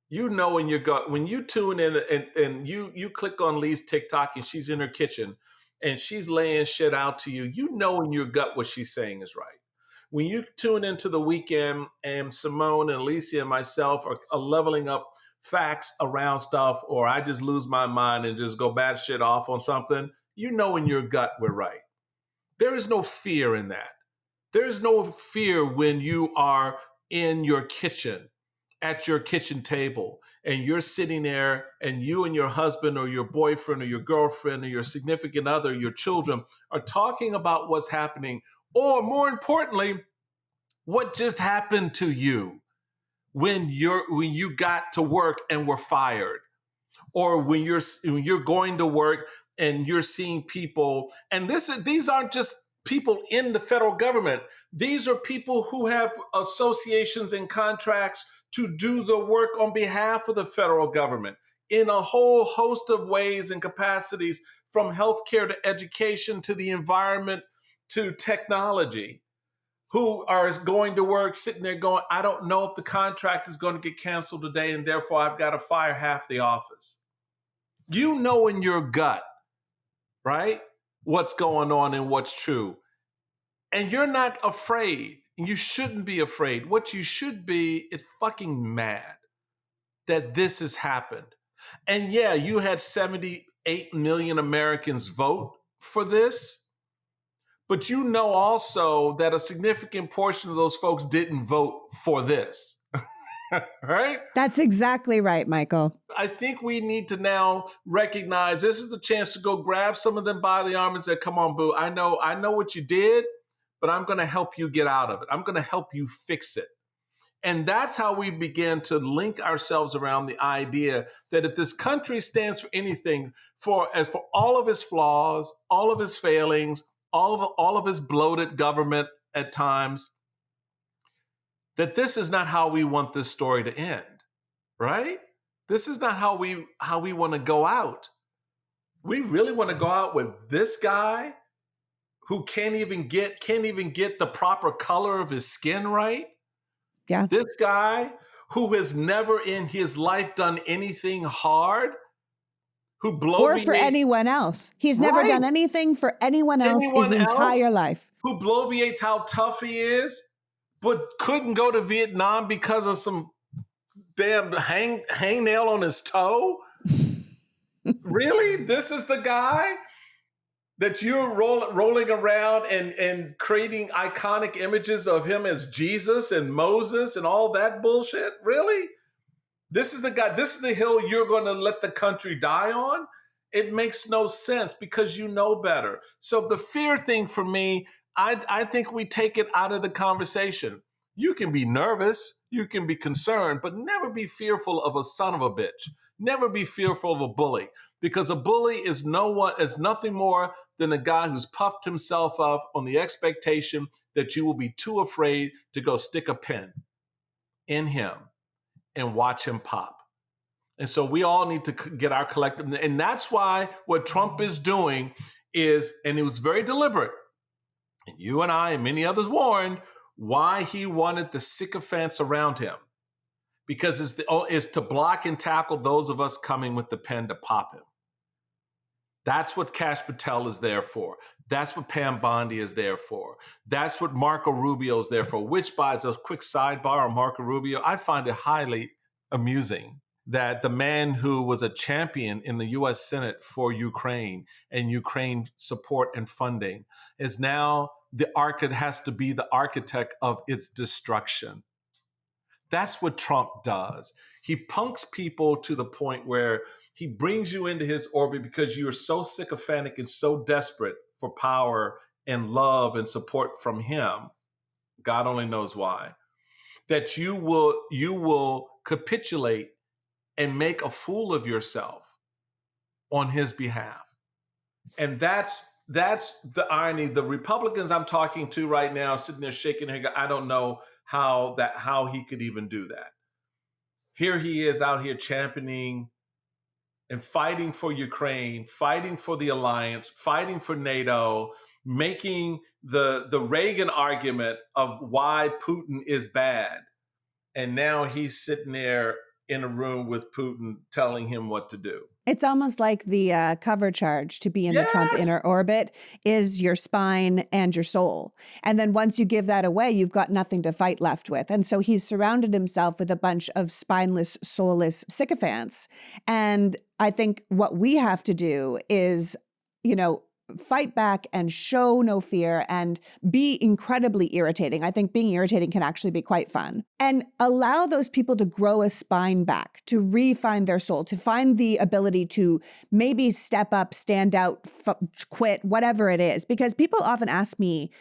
You know in your gut, when you tune in and you click on Lee's TikTok and she's in her kitchen and she's laying shit out to you, you know in your gut what she's saying is right. When you tune into the weekend and Simone and Alicia and myself are leveling up facts around stuff, or I just lose my mind and just go bad shit off on something, you know in your gut we're right. There is no fear in that. There's no fear when you are in your kitchen, at your kitchen table, and you're sitting there and you and your husband or your boyfriend or your girlfriend or your significant other, your children are talking about what's happening, or more importantly, what just happened to you when you got to work and were fired, or when you're going to work and you're seeing people, and these aren't just people in the federal government. These are people who have associations and contracts to do the work on behalf of the federal government in a whole host of ways and capacities, from healthcare to education to the environment to technology, who are going to work sitting there going, I don't know if the contract is going to get canceled today, and therefore I've got to fire half the office. You know in your gut, right, what's going on and what's true. And you're not afraid. You shouldn't be afraid. What you should be is fucking mad that this has happened. And yeah, you had 78 million Americans vote for this, but you know also that a significant portion of those folks didn't vote for this. Right? That's exactly right, Michael. I think we need to now recognize this is the chance to go grab some of them by the arm and say, come on, boo, I know what you did, but I'm going to help you get out of it. I'm going to help you fix it. And that's how we begin to link ourselves around the idea that if this country stands for anything, for all of its flaws, all of its failings, all of its bloated government at times, that this is not how we want this story to end, right? This is not how we want to go out. We really want to go out with this guy who can't even get the proper color of his skin right. Yeah. This guy who has never in his life done anything hard, who bloviates, or for anyone else. He's never done anything for anyone else his entire life. Who bloviates how tough he is, but couldn't go to Vietnam because of some damn hangnail on his toe? Really? This is the guy that you're rolling around and creating iconic images of him as Jesus and Moses and all that bullshit? Really? This is the guy, this is the hill you're going to let the country die on? It makes no sense because you know better. So the fear thing for me, I think we take it out of the conversation. You can be nervous, you can be concerned, but never be fearful of a son of a bitch. Never be fearful of a bully, because a bully is nothing more than a guy who's puffed himself up on the expectation that you will be too afraid to go stick a pin in him and watch him pop. And so we all need to get our collective, and that's why what Trump is doing is, and it was very deliberate, and you and I and many others warned why he wanted the sycophants around him, because it's to block and tackle those of us coming with the pen to pop him. That's what Kash Patel is there for. That's what Pam Bondi is there for. That's what Marco Rubio is there for, which, by the quick sidebar on Marco Rubio, I find it highly amusing that the man who was a champion in the U.S. Senate for Ukraine and Ukraine support and funding is now has to be the architect of its destruction. That's what Trump does. He punks people to the point where he brings you into his orbit because you are so sycophantic and so desperate for power and love and support from him. God only knows why. That you will capitulate and make a fool of yourself on his behalf. And that's the irony. The Republicans I'm talking to right now, sitting there shaking their head, I don't know how he could even do that. Here he is out here championing and fighting for Ukraine, fighting for the alliance, fighting for NATO, making the Reagan argument of why Putin is bad. And now he's sitting there in a room with Putin telling him what to do. It's almost like the cover charge to be in the Trump inner orbit is your spine and your soul. And then once you give that away, you've got nothing to fight left with. And so he's surrounded himself with a bunch of spineless, soulless sycophants. And I think what we have to do is, fight back and show no fear and be incredibly irritating. I think being irritating can actually be quite fun. And allow those people to grow a spine back, to refine their soul, to find the ability to maybe step up, stand out, quit, whatever it is. Because people often ask me,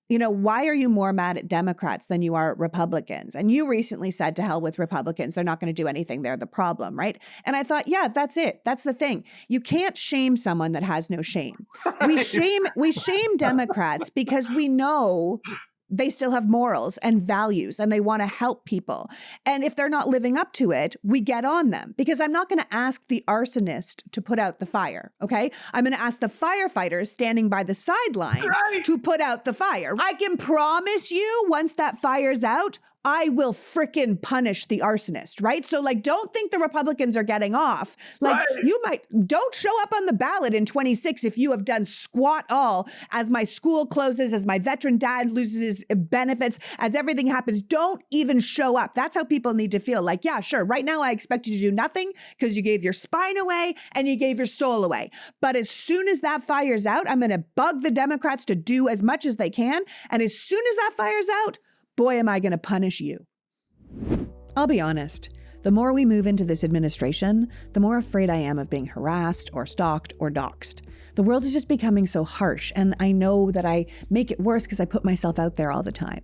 why are you more mad at Democrats than you are at Republicans? And you recently said, to hell with Republicans. They're not going to do anything. They're the problem, right? And I thought, yeah, that's it. That's the thing. You can't shame someone that has no shame. We shame Democrats because we know they still have morals and values and they want to help people. And if they're not living up to it, we get on them because I'm not going to ask the arsonist to put out the fire. Okay. I'm going to ask the firefighters standing by the sidelines to put out the fire. I can promise you once that fire's out, I will frickin' punish the arsonist, right? So don't think the Republicans are getting off. Don't show up on the ballot in 26 if you have done squat all as my school closes, as my veteran dad loses his benefits, as everything happens. Don't even show up. That's how people need to feel. Yeah, sure. Right now I expect you to do nothing because you gave your spine away and you gave your soul away. But as soon as that fire's out, I'm going to bug the Democrats to do as much as they can. And as soon as that fire's out, boy, am I going to punish you. I'll be honest. The more we move into this administration, the more afraid I am of being harassed or stalked or doxxed. The world is just becoming so harsh, and I know that I make it worse because I put myself out there all the time.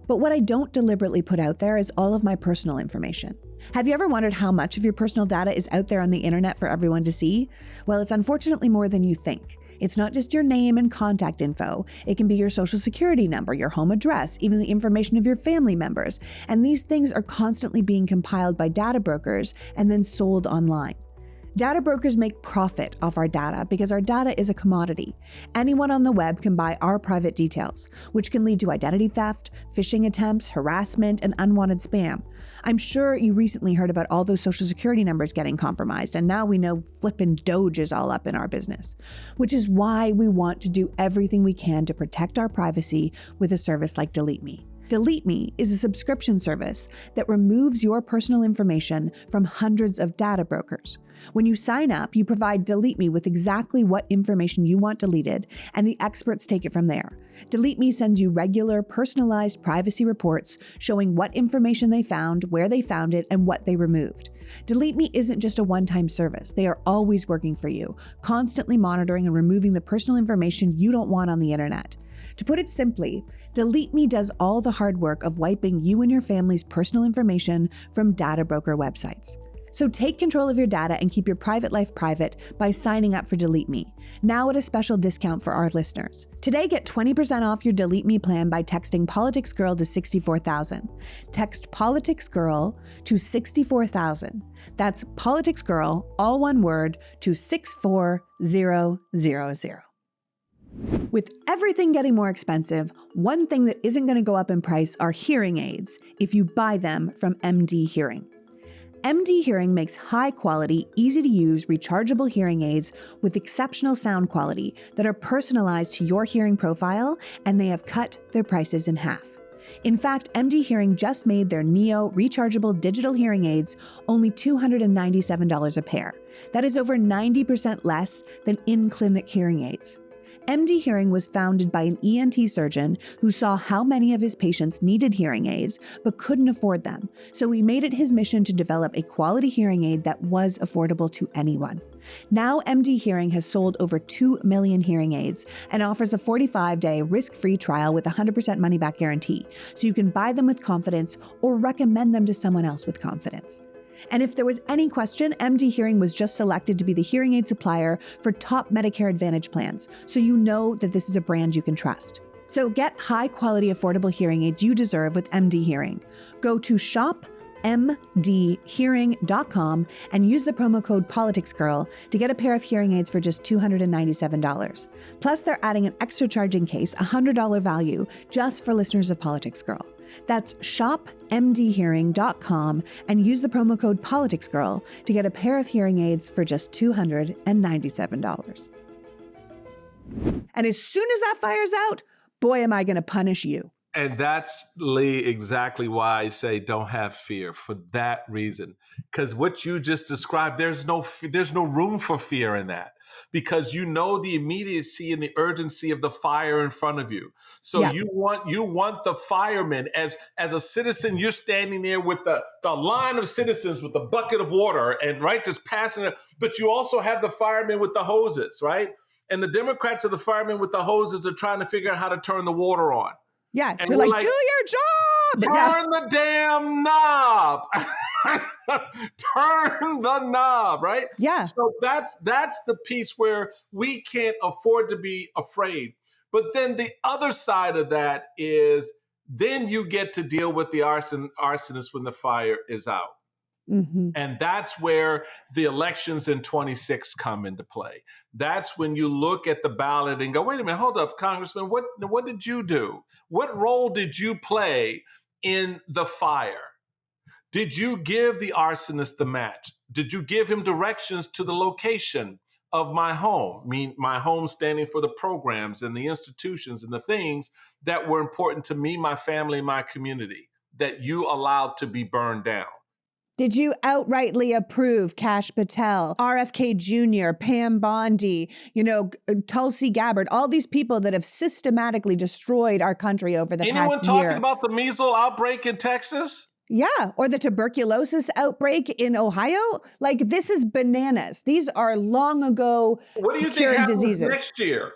But what I don't deliberately put out there is all of my personal information. Have you ever wondered how much of your personal data is out there on the internet for everyone to see? Well, it's unfortunately more than you think. It's not just your name and contact info. It can be your social security number, your home address, even the information of your family members. And these things are constantly being compiled by data brokers and then sold online. Data brokers make profit off our data because our data is a commodity. Anyone on the web can buy our private details, which can lead to identity theft, phishing attempts, harassment, and unwanted spam. I'm sure you recently heard about all those social security numbers getting compromised, and now we know flippin' Doge is all up in our business, which is why we want to do everything we can to protect our privacy with a service like DeleteMe. DeleteMe is a subscription service that removes your personal information from hundreds of data brokers. When you sign up, you provide DeleteMe with exactly what information you want deleted, and the experts take it from there. DeleteMe sends you regular, personalized privacy reports showing what information they found, where they found it, and what they removed. DeleteMe isn't just a one-time service. They are always working for you, constantly monitoring and removing the personal information you don't want on the internet. To put it simply, DeleteMe does all the hard work of wiping you and your family's personal information from data broker websites. So take control of your data and keep your private life private by signing up for DeleteMe, now at a special discount for our listeners. Today, get 20% off your DeleteMe plan by texting PoliticsGirl to 64,000. Text PoliticsGirl to 64,000. That's PoliticsGirl, all one word, to 64000. With everything getting more expensive, one thing that isn't going to go up in price are hearing aids if you buy them from MD Hearing. MD Hearing makes high-quality, easy-to-use, rechargeable hearing aids with exceptional sound quality that are personalized to your hearing profile, and they have cut their prices in half. In fact, MD Hearing just made their Neo rechargeable digital hearing aids only $297 a pair. That is over 90% less than in-clinic hearing aids. MD Hearing was founded by an ENT surgeon who saw how many of his patients needed hearing aids but couldn't afford them, so he made it his mission to develop a quality hearing aid that was affordable to anyone. Now, MD Hearing has sold over 2 million hearing aids and offers a 45-day risk-free trial with a 100% money-back guarantee, so you can buy them with confidence or recommend them to someone else with confidence. And if there was any question, MD Hearing was just selected to be the hearing aid supplier for top Medicare Advantage plans, so you know that this is a brand you can trust. So get high-quality, affordable hearing aids you deserve with MD Hearing. Go to shopmdhearing.com and use the promo code PoliticsGirl to get a pair of hearing aids for just $297. Plus, they're adding an extra charging case, a $100 value, just for listeners of PoliticsGirl. That's shopmdhearing.com and use the promo code PoliticsGirl to get a pair of hearing aids for just $297. And as soon as that fires out, boy, am I going to punish you. And that's, Lee, exactly why I say don't have fear, for that reason. Because what you just described, there's no room for fear in that, because you know the immediacy and the urgency of the fire in front of you. So you want the firemen, as a citizen, you're standing there with the line of citizens with the bucket of water and just passing it. But you also have the firemen with the hoses, right? And the Democrats are the firemen with the hoses are trying to figure out how to turn the water on. Yeah, and they're like, do your job. Turn the damn knob. Turn the knob, right? Yeah. So that's the piece where we can't afford to be afraid. But then the other side of that is then you get to deal with the arsonist when the fire is out. Mm-hmm. And that's where the elections in 26 come into play. That's when you look at the ballot and go, wait a minute, hold up, Congressman, what did you do? What role did you play in the fire? Did you give the arsonist the match? Did you give him directions to the location of my home? I mean, my home standing for the programs and the institutions and the things that were important to me, my family, my community, that you allowed to be burned down. Did you outrightly approve Kash Patel, RFK Jr., Pam Bondi, Tulsi Gabbard, all these people that have systematically destroyed our country over the past year? Anyone talking about the measles outbreak in Texas? Yeah, or the tuberculosis outbreak in Ohio. Like, this is bananas. These are long ago what do you think happens diseases. Next year?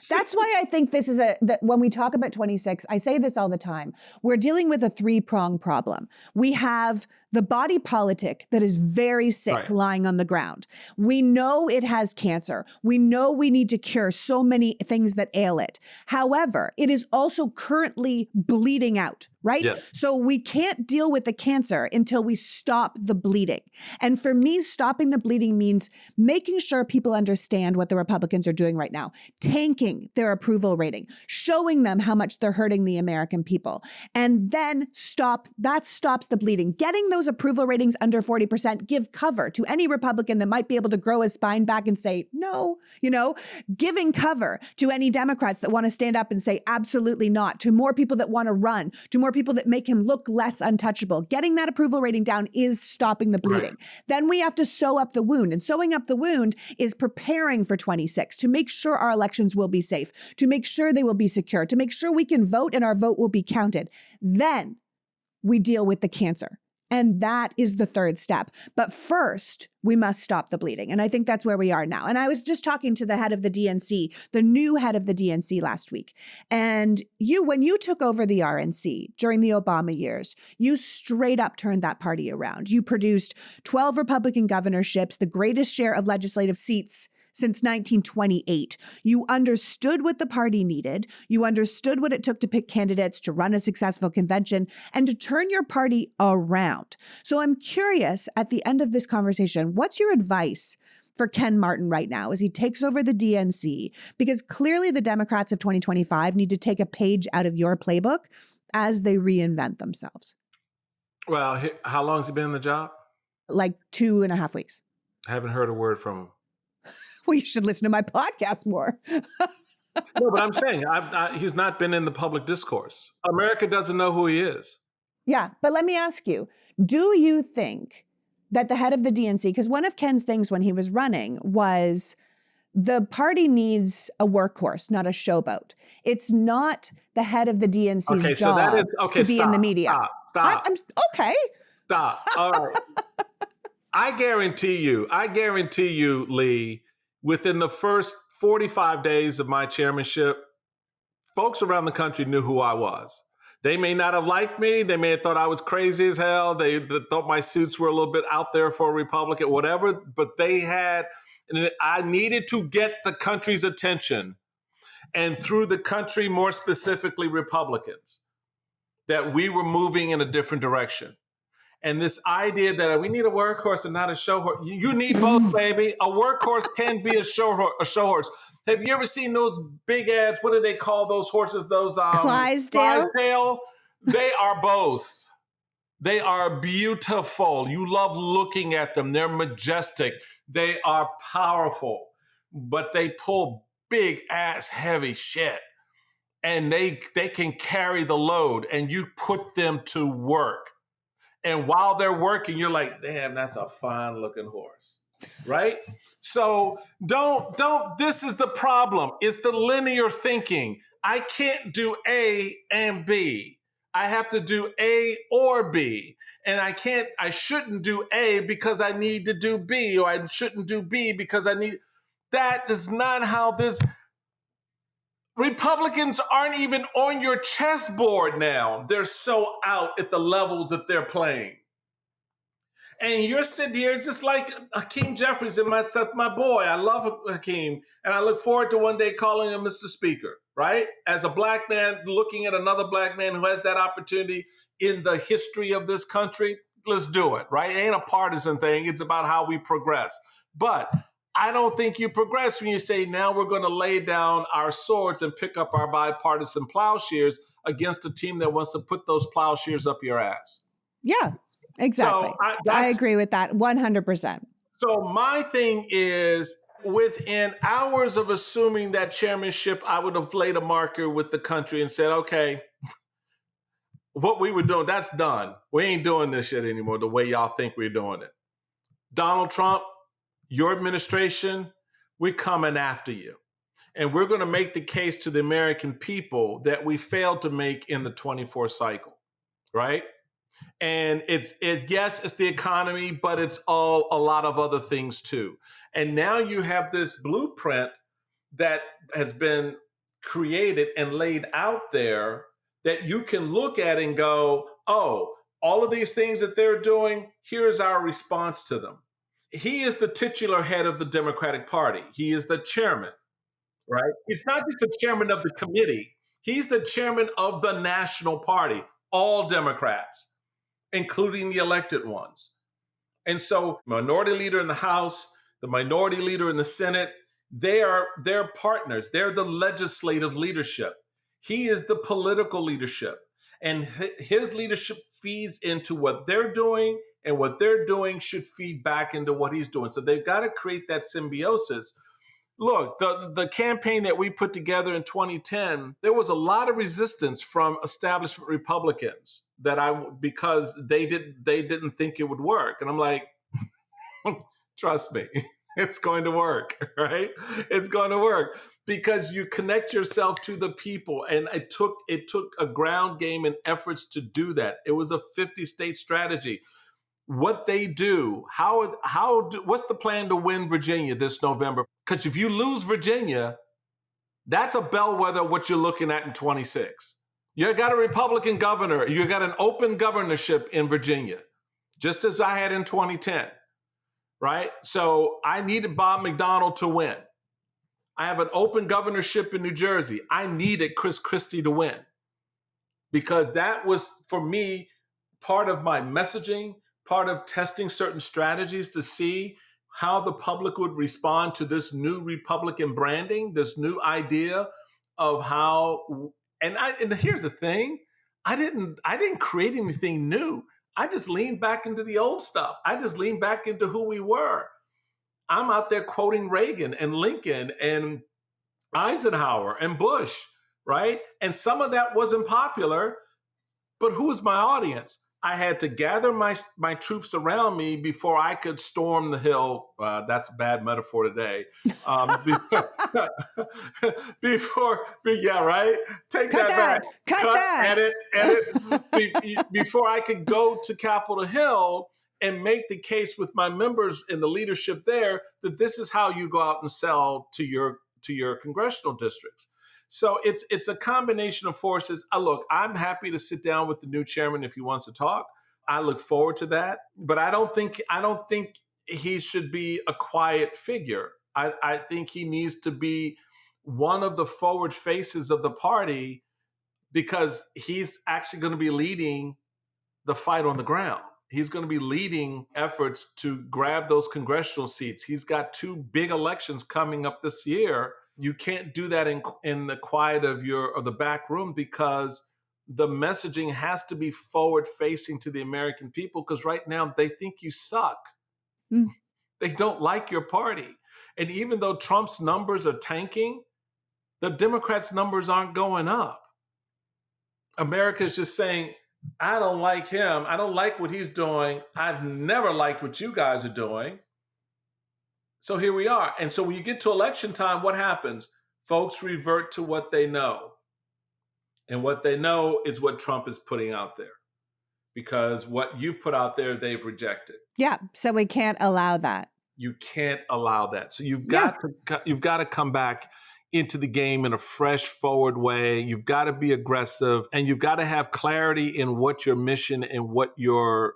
That's why I think this is that when we talk about 26, I say this all the time. We're dealing with a three-pronged problem. We have the body politic that is very sick, lying on the ground. We know it has cancer. We know we need to cure so many things that ail it. However, it is also currently bleeding out, right? Yeah. So we can't deal with the cancer until we stop the bleeding. And for me, stopping the bleeding means making sure people understand what the Republicans are doing right now, tanking their approval rating, showing them how much they're hurting the American people, and then that stops the bleeding. Getting those approval ratings under 40% give cover to any Republican that might be able to grow his spine back and say, no, giving cover to any Democrats that want to stand up and say, absolutely not, to more people that want to run, to more people that make him look less untouchable. Getting that approval rating down is stopping the bleeding. Right. Then we have to sew up the wound. And sewing up the wound is preparing for 26 to make sure our elections will be safe, to make sure they will be secure, to make sure we can vote and our vote will be counted. Then we deal with the cancer. And that is the third step. But first, we must stop the bleeding. And I think that's where we are now. And I was just talking to the head of the DNC, the new head of the DNC last week. And when you took over the RNC during the Obama years, you straight up turned that party around. You produced 12 Republican governorships, the greatest share of legislative seats since 1928. You understood what the party needed. You understood what it took to pick candidates, to run a successful convention, and to turn your party around. So I'm curious, at the end of this conversation, what's your advice for Ken Martin right now as he takes over the DNC? Because clearly the Democrats of 2025 need to take a page out of your playbook as they reinvent themselves. Well, how long has he been in the job? Like 2.5 weeks. I haven't heard a word from him. Well, you should listen to my podcast more. No, but I'm saying he's not been in the public discourse. America doesn't know who he is. Yeah, but let me ask you, do you think that the head of the DNC, because one of Ken's things when he was running was the party needs a workhorse, not a showboat. It's not the head of the DNC's job to be in the media. Stop. Okay. Stop. All right. I guarantee you, Lee, within the first 45 days of my chairmanship, folks around the country knew who I was. They may not have liked me. They may have thought I was crazy as hell. They thought my suits were a little bit out there for a Republican, whatever. But I needed to get the country's attention, and through the country, more specifically Republicans, that we were moving in a different direction. And this idea that we need a workhorse and not a show horse. You need both, baby. A workhorse can be a show horse. Have you ever seen those big ads? What do they call those horses? Those Clydesdale? Clydesdale? They are both. They are beautiful. You love looking at them. They're majestic. They are powerful, but they pull big ass heavy shit. And they can carry the load, and you put them to work. And while they're working, you're like, damn, that's a fine looking horse. Right? So this is the problem. It's the linear thinking. I can't do A and B. I have to do A or B. And I shouldn't do A because I need to do B, or I shouldn't do B because that is not how this. Republicans aren't even on your chessboard now. They're so out at the levels that they're playing. And you're sitting here just like Hakeem Jeffries and myself, my boy. I love Hakeem, and I look forward to one day calling him Mr. Speaker, right? As a black man looking at another black man who has that opportunity in the history of this country, let's do it, right? It ain't a partisan thing. It's about how we progress. But I don't think you progress when you say, now we're going to lay down our swords and pick up our bipartisan plowshares against a team that wants to put those plowshares up your ass. Yeah, exactly. So I agree with that 100%. So my thing is, within hours of assuming that chairmanship, I would have laid a marker with the country and said, okay, what we were doing, that's done. We ain't doing this shit anymore the way y'all think we're doing it. Donald Trump, your administration, we're coming after you. And we're going to make the case to the American people that we failed to make in the 24 cycle, right? And yes, it's the economy, but it's a lot of other things too. And now you have this blueprint that has been created and laid out there that you can look at and go, oh, all of these things that they're doing, here's our response to them. He is the titular head of the Democratic Party. He is the chairman, right? He's not just the chairman of the committee. He's the chairman of the national party, all Democrats, including the elected ones. And so minority leader in the House, the minority leader in the Senate, they're partners. They're the legislative leadership. He is the political leadership. And his leadership feeds into what they're doing, and what they're doing should feed back into what he's doing. So they've got to create that symbiosis. Look, the campaign that we put together in 2010, there was a lot of resistance from establishment Republicans because they didn't think it would work. And I'm like, trust me, it's going to work, right? It's going to work because you connect yourself to the people. And it took a ground game and efforts to do that. It was a 50-state strategy. What they do, what's the plan to win Virginia this November? Because if you lose Virginia, that's a bellwether of what you're looking at in 26. You got a Republican governor. You got an open governorship in Virginia, just as I had in 2010, right? So I needed Bob McDonnell to win. I have an open governorship in New Jersey. I needed Chris Christie to win because that was, for me, part of my messaging, part of testing certain strategies to see how the public would respond to this new Republican branding, this new idea of how. And here's the thing: I didn't create anything new. I just leaned back into the old stuff. I just leaned back into who we were. I'm out there quoting Reagan and Lincoln and Eisenhower and Bush, right? And some of that wasn't popular, but who was my audience? I had to gather my troops around me before I could storm the hill. That's a bad metaphor today. Yeah, right? Take Cut that back. Cut that. Edit. Before I could go to Capitol Hill and make the case with my members in the leadership there that this is how you go out and sell to your congressional districts. So it's a combination of forces. Look, I'm happy to sit down with the new chairman if he wants to talk. I look forward to that. But I don't think he should be a quiet figure. I think he needs to be one of the forward faces of the party because he's actually going to be leading the fight on the ground. He's going to be leading efforts to grab those congressional seats. He's got 2 big elections coming up this year. You can't do that in the quiet of the back room, because the messaging has to be forward facing to the American people, because right now they think you suck. Mm. They don't like your party. And even though Trump's numbers are tanking, the Democrats' numbers aren't going up. America's just saying, I don't like him. I don't like what he's doing. I've never liked what you guys are doing. So here we are. And so when you get to election time, what happens? Folks revert to what they know. And what they know is what Trump is putting out there, because what you've put out there, they've rejected. Yeah. So we can't allow that. You can't allow that. So you've got to come back into the game in a fresh, forward way. You've got to be aggressive, and you've got to have clarity in what your mission and what your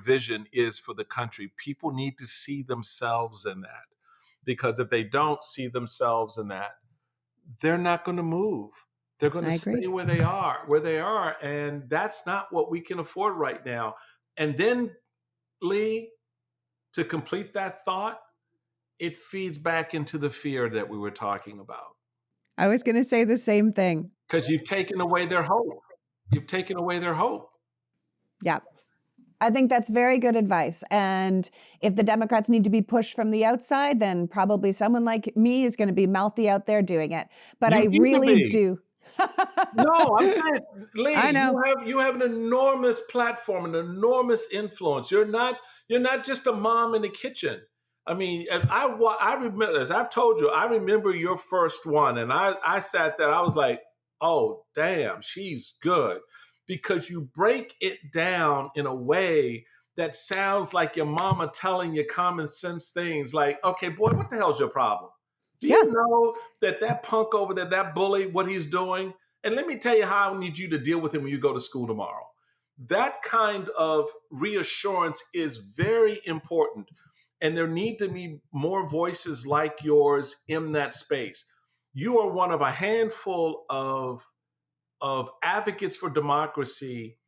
vision is for the country. People need to see themselves in that, because if they don't see themselves in that, they're not going to move. They're going to stay where they are. And that's not what we can afford right now. And then, Lee, to complete that thought, it feeds back into the fear that we were talking about. I was going to say the same thing. Because you've taken away their hope. Yeah. I think that's very good advice. And if the Democrats need to be pushed from the outside, then probably someone like me is going to be mouthy out there doing it. But I really do. No, I'm saying, Lee, I know. You have an enormous platform, an enormous influence. You're not just a mom in the kitchen. I mean, I remember, as I've told you, I remember your first one, and I sat there, I was like, oh, damn, she's good. Because you break it down in a way that sounds like your mama telling you common sense things like, okay, boy, what the hell's your problem? Do you know that punk over there, that bully, what he's doing? And let me tell you how I need you to deal with him when you go to school tomorrow. That kind of reassurance is very important. And there need to be more voices like yours in that space. You are one of a handful of advocates for democracy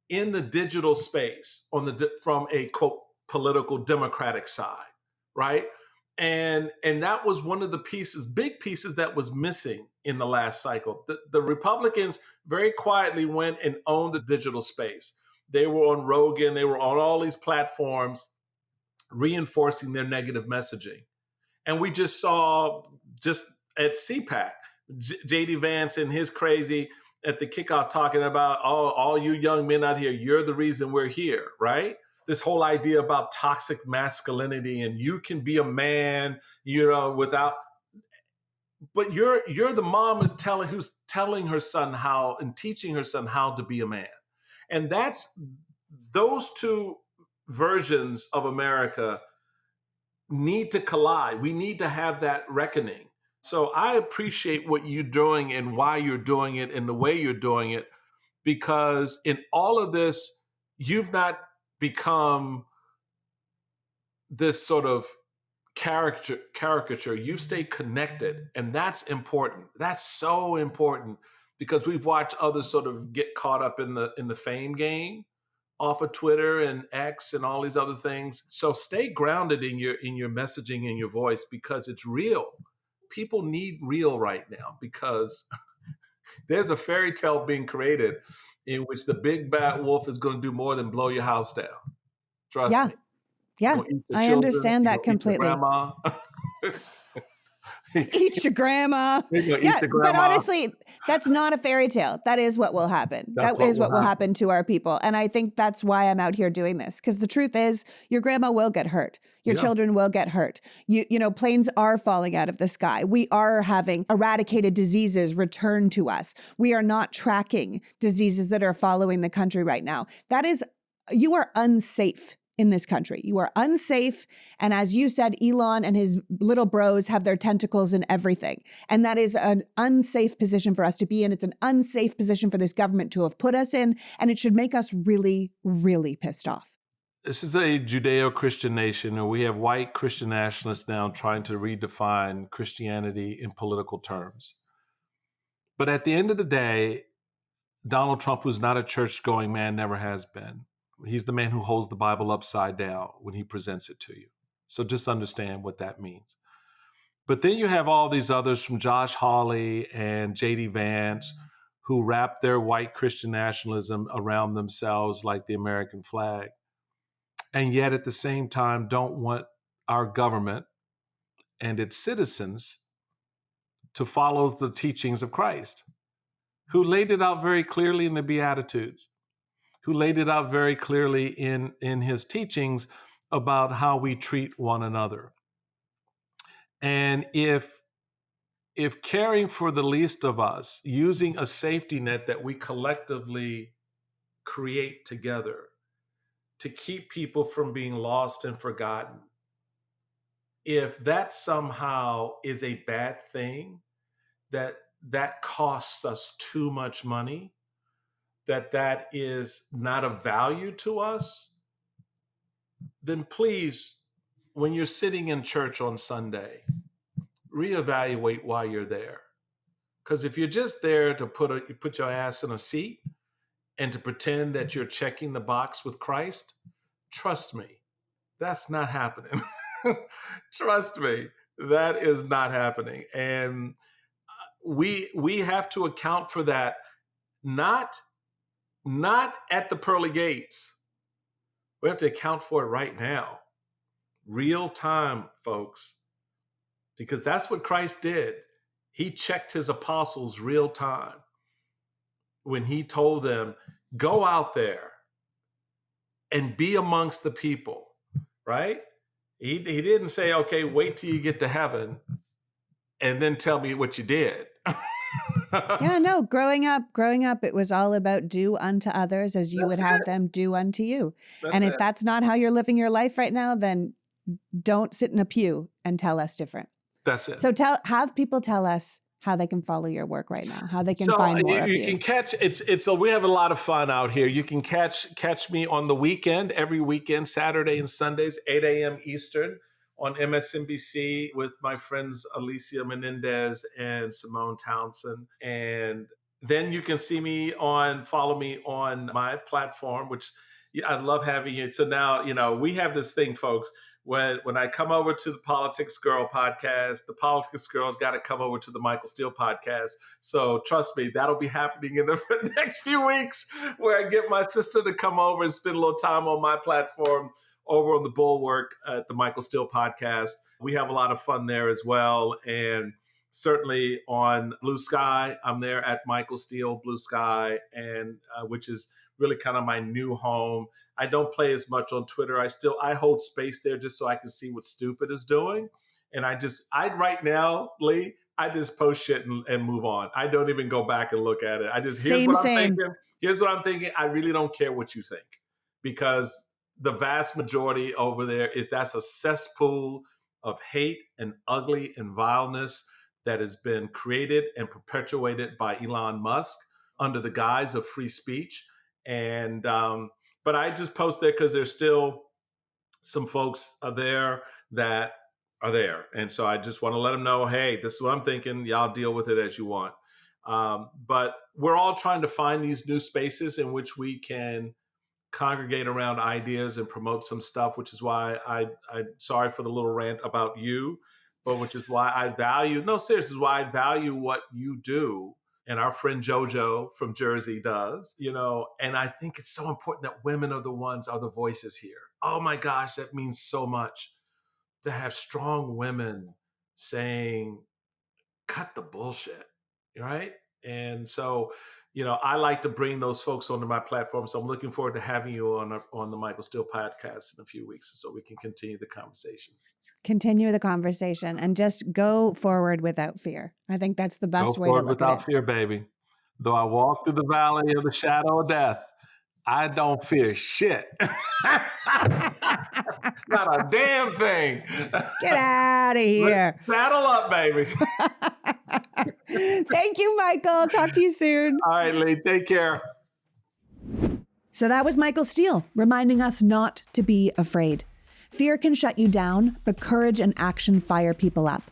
in the digital space from a, quote, political democratic side, right? And that was one of the big pieces that was missing in the last cycle. The Republicans very quietly went and owned the digital space. They were on Rogan, they were on all these platforms reinforcing their negative messaging. And we just saw at CPAC, J.D. Vance and his crazy at the kickoff talking about, all you young men out here, you're the reason we're here, right? This whole idea about toxic masculinity and you can be a man, without. But you're the mom who's telling her son how and teaching her son how to be a man. And that's those two versions of America need to collide. We need to have that reckoning. So I appreciate what you're doing and why you're doing it and the way you're doing it, because in all of this, you've not become this sort of caricature. You've stayed connected, and that's important. That's so important, because we've watched others sort of get caught up in the fame game off of Twitter and X and all these other things. So stay grounded in your messaging and your voice, because it's real. People need real right now, because there's a fairy tale being created in which the big bad wolf is going to do more than blow your house down. Trust me. Yeah, I understand that completely. Eat your grandma. But honestly, that's not a fairy tale. That is what will happen. That is what will happen to our people. And I think that's why I'm out here doing this. Because the truth is, your grandma will get hurt. Your children will get hurt. Planes are falling out of the sky. We are having eradicated diseases return to us. We are not tracking diseases that are following the country right now. You are unsafe in this country. You are unsafe. And as you said, Elon and his little bros have their tentacles in everything. And that is an unsafe position for us to be in. It's an unsafe position for this government to have put us in. And it should make us really, really pissed off. This is a Judeo-Christian nation, and we have white Christian nationalists now trying to redefine Christianity in political terms. But at the end of the day, Donald Trump, who's not a church-going man, never has been. He's the man who holds the Bible upside down when he presents it to you. So just understand what that means. But then you have all these others from Josh Hawley and J.D. Vance who wrap their white Christian nationalism around themselves like the American flag. And yet at the same time don't want our government and its citizens to follow the teachings of Christ, who laid it out very clearly in the Beatitudes, who laid it out very clearly in his teachings about how we treat one another. And if caring for the least of us, using a safety net that we collectively create together to keep people from being lost and forgotten, if that somehow is a bad thing, that costs us too much money, that is not of value to us, then please, when you're sitting in church on Sunday, reevaluate why you're there. Because if you're just there to put your ass in a seat and to pretend that you're checking the box with Christ, trust me, that's not happening. Trust me, that is not happening. And we have to account for that, not at the pearly gates. We have to account for it right now. Real time, folks. Because that's what Christ did. He checked his apostles real time when he told them, go out there and be amongst the people, right? He didn't say, okay, wait till you get to heaven and then tell me what you did. Yeah, no, growing up, it was all about do unto others as you would have them do unto you. And if that's not how you're living your life right now, then don't sit in a pew and tell us different. That's it. So have people tell us how they can follow your work right now, how they can find more of you. You can catch so we have a lot of fun out here. You can catch me on the weekend, every weekend, Saturday and Sundays, 8 a.m. Eastern on MSNBC with my friends Alicia Menendez and Simone Townsend. And then you can follow me on my platform, which I love having you. So now, we have this thing, folks. When I come over to the PoliticsGirl podcast, the PoliticsGirl's got to come over to the Michael Steele podcast. So trust me, that'll be happening in the next few weeks, where I get my sister to come over and spend a little time on my platform over on the Bulwark at the Michael Steele podcast. We have a lot of fun there as well. And certainly on Blue Sky, I'm there at Michael Steele Blue Sky, and which is really kind of my new home. I don't play as much on Twitter. I hold space there just so I can see what Stupid is doing. And right now, Lee, I just post shit and move on. I don't even go back and look at it. Here's what I'm thinking. I really don't care what you think, because the vast majority over there that's a cesspool of hate and ugly and vileness that has been created and perpetuated by Elon Musk under the guise of free speech. And but I just post there because there's still some folks there that are there. And so I just want to let them know, hey, this is what I'm thinking. Y'all deal with it as you want. But we're all trying to find these new spaces in which we can congregate around ideas and promote some stuff, which is why I'm sorry for the little rant about you, but which is why I value what you do. And our friend JoJo from Jersey does, and I think it's so important that women are the voices here. Oh my gosh, that means so much to have strong women saying, cut the bullshit, right? And so, I like to bring those folks onto my platform. So I'm looking forward to having you on the Michael Steele podcast in a few weeks so we can continue the conversation. Continue the conversation and just go forward without fear. I think that's the best way to look at it. Without fear, baby. Though I walk through the valley of the shadow of death, I don't fear shit. Not a damn thing. Get out of here. Let's saddle up, baby. Thank you, Michael. Talk to you soon. All right, Lee. Take care. So that was Michael Steele reminding us not to be afraid. Fear can shut you down, but courage and action fire people up.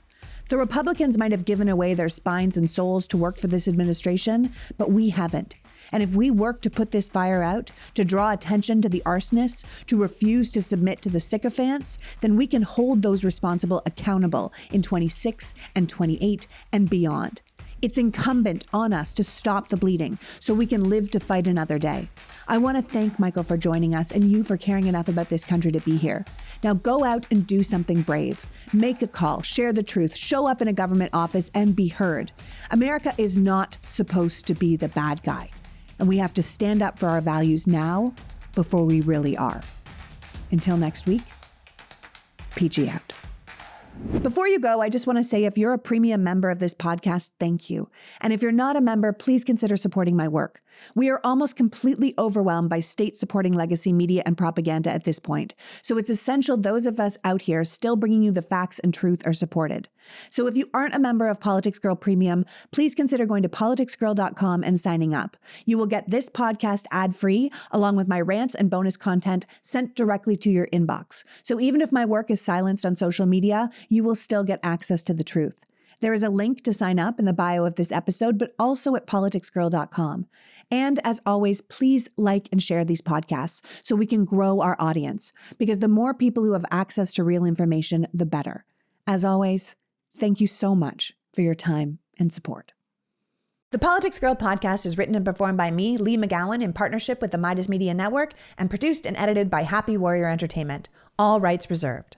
The Republicans might have given away their spines and souls to work for this administration, but we haven't. And if we work to put this fire out, to draw attention to the arsonists, to refuse to submit to the sycophants, then we can hold those responsible accountable in 26 and 28 and beyond. It's incumbent on us to stop the bleeding so we can live to fight another day. I want to thank Michael for joining us and you for caring enough about this country to be here. Now go out and do something brave. Make a call, share the truth, show up in a government office and be heard. America is not supposed to be the bad guy. And we have to stand up for our values now before we really are. Until next week, PG out. Before you go, I just want to say if you're a premium member of this podcast, thank you. And if you're not a member, please consider supporting my work. We are almost completely overwhelmed by states supporting legacy media and propaganda at this point. So it's essential those of us out here still bringing you the facts and truth are supported. So if you aren't a member of PoliticsGirl Premium, please consider going to PoliticsGirl.com and signing up. You will get this podcast ad-free, along with my rants and bonus content sent directly to your inbox. So even if my work is silenced on social media, you will still get access to the truth. There is a link to sign up in the bio of this episode, but also at PoliticsGirl.com. And as always, please like and share these podcasts so we can grow our audience, because the more people who have access to real information, the better. As always, thank you so much for your time and support. The PoliticsGirl podcast is written and performed by me, Lee McGowan, in partnership with the Meidas Media Network, and produced and edited by Happy Warrior Entertainment. All rights reserved.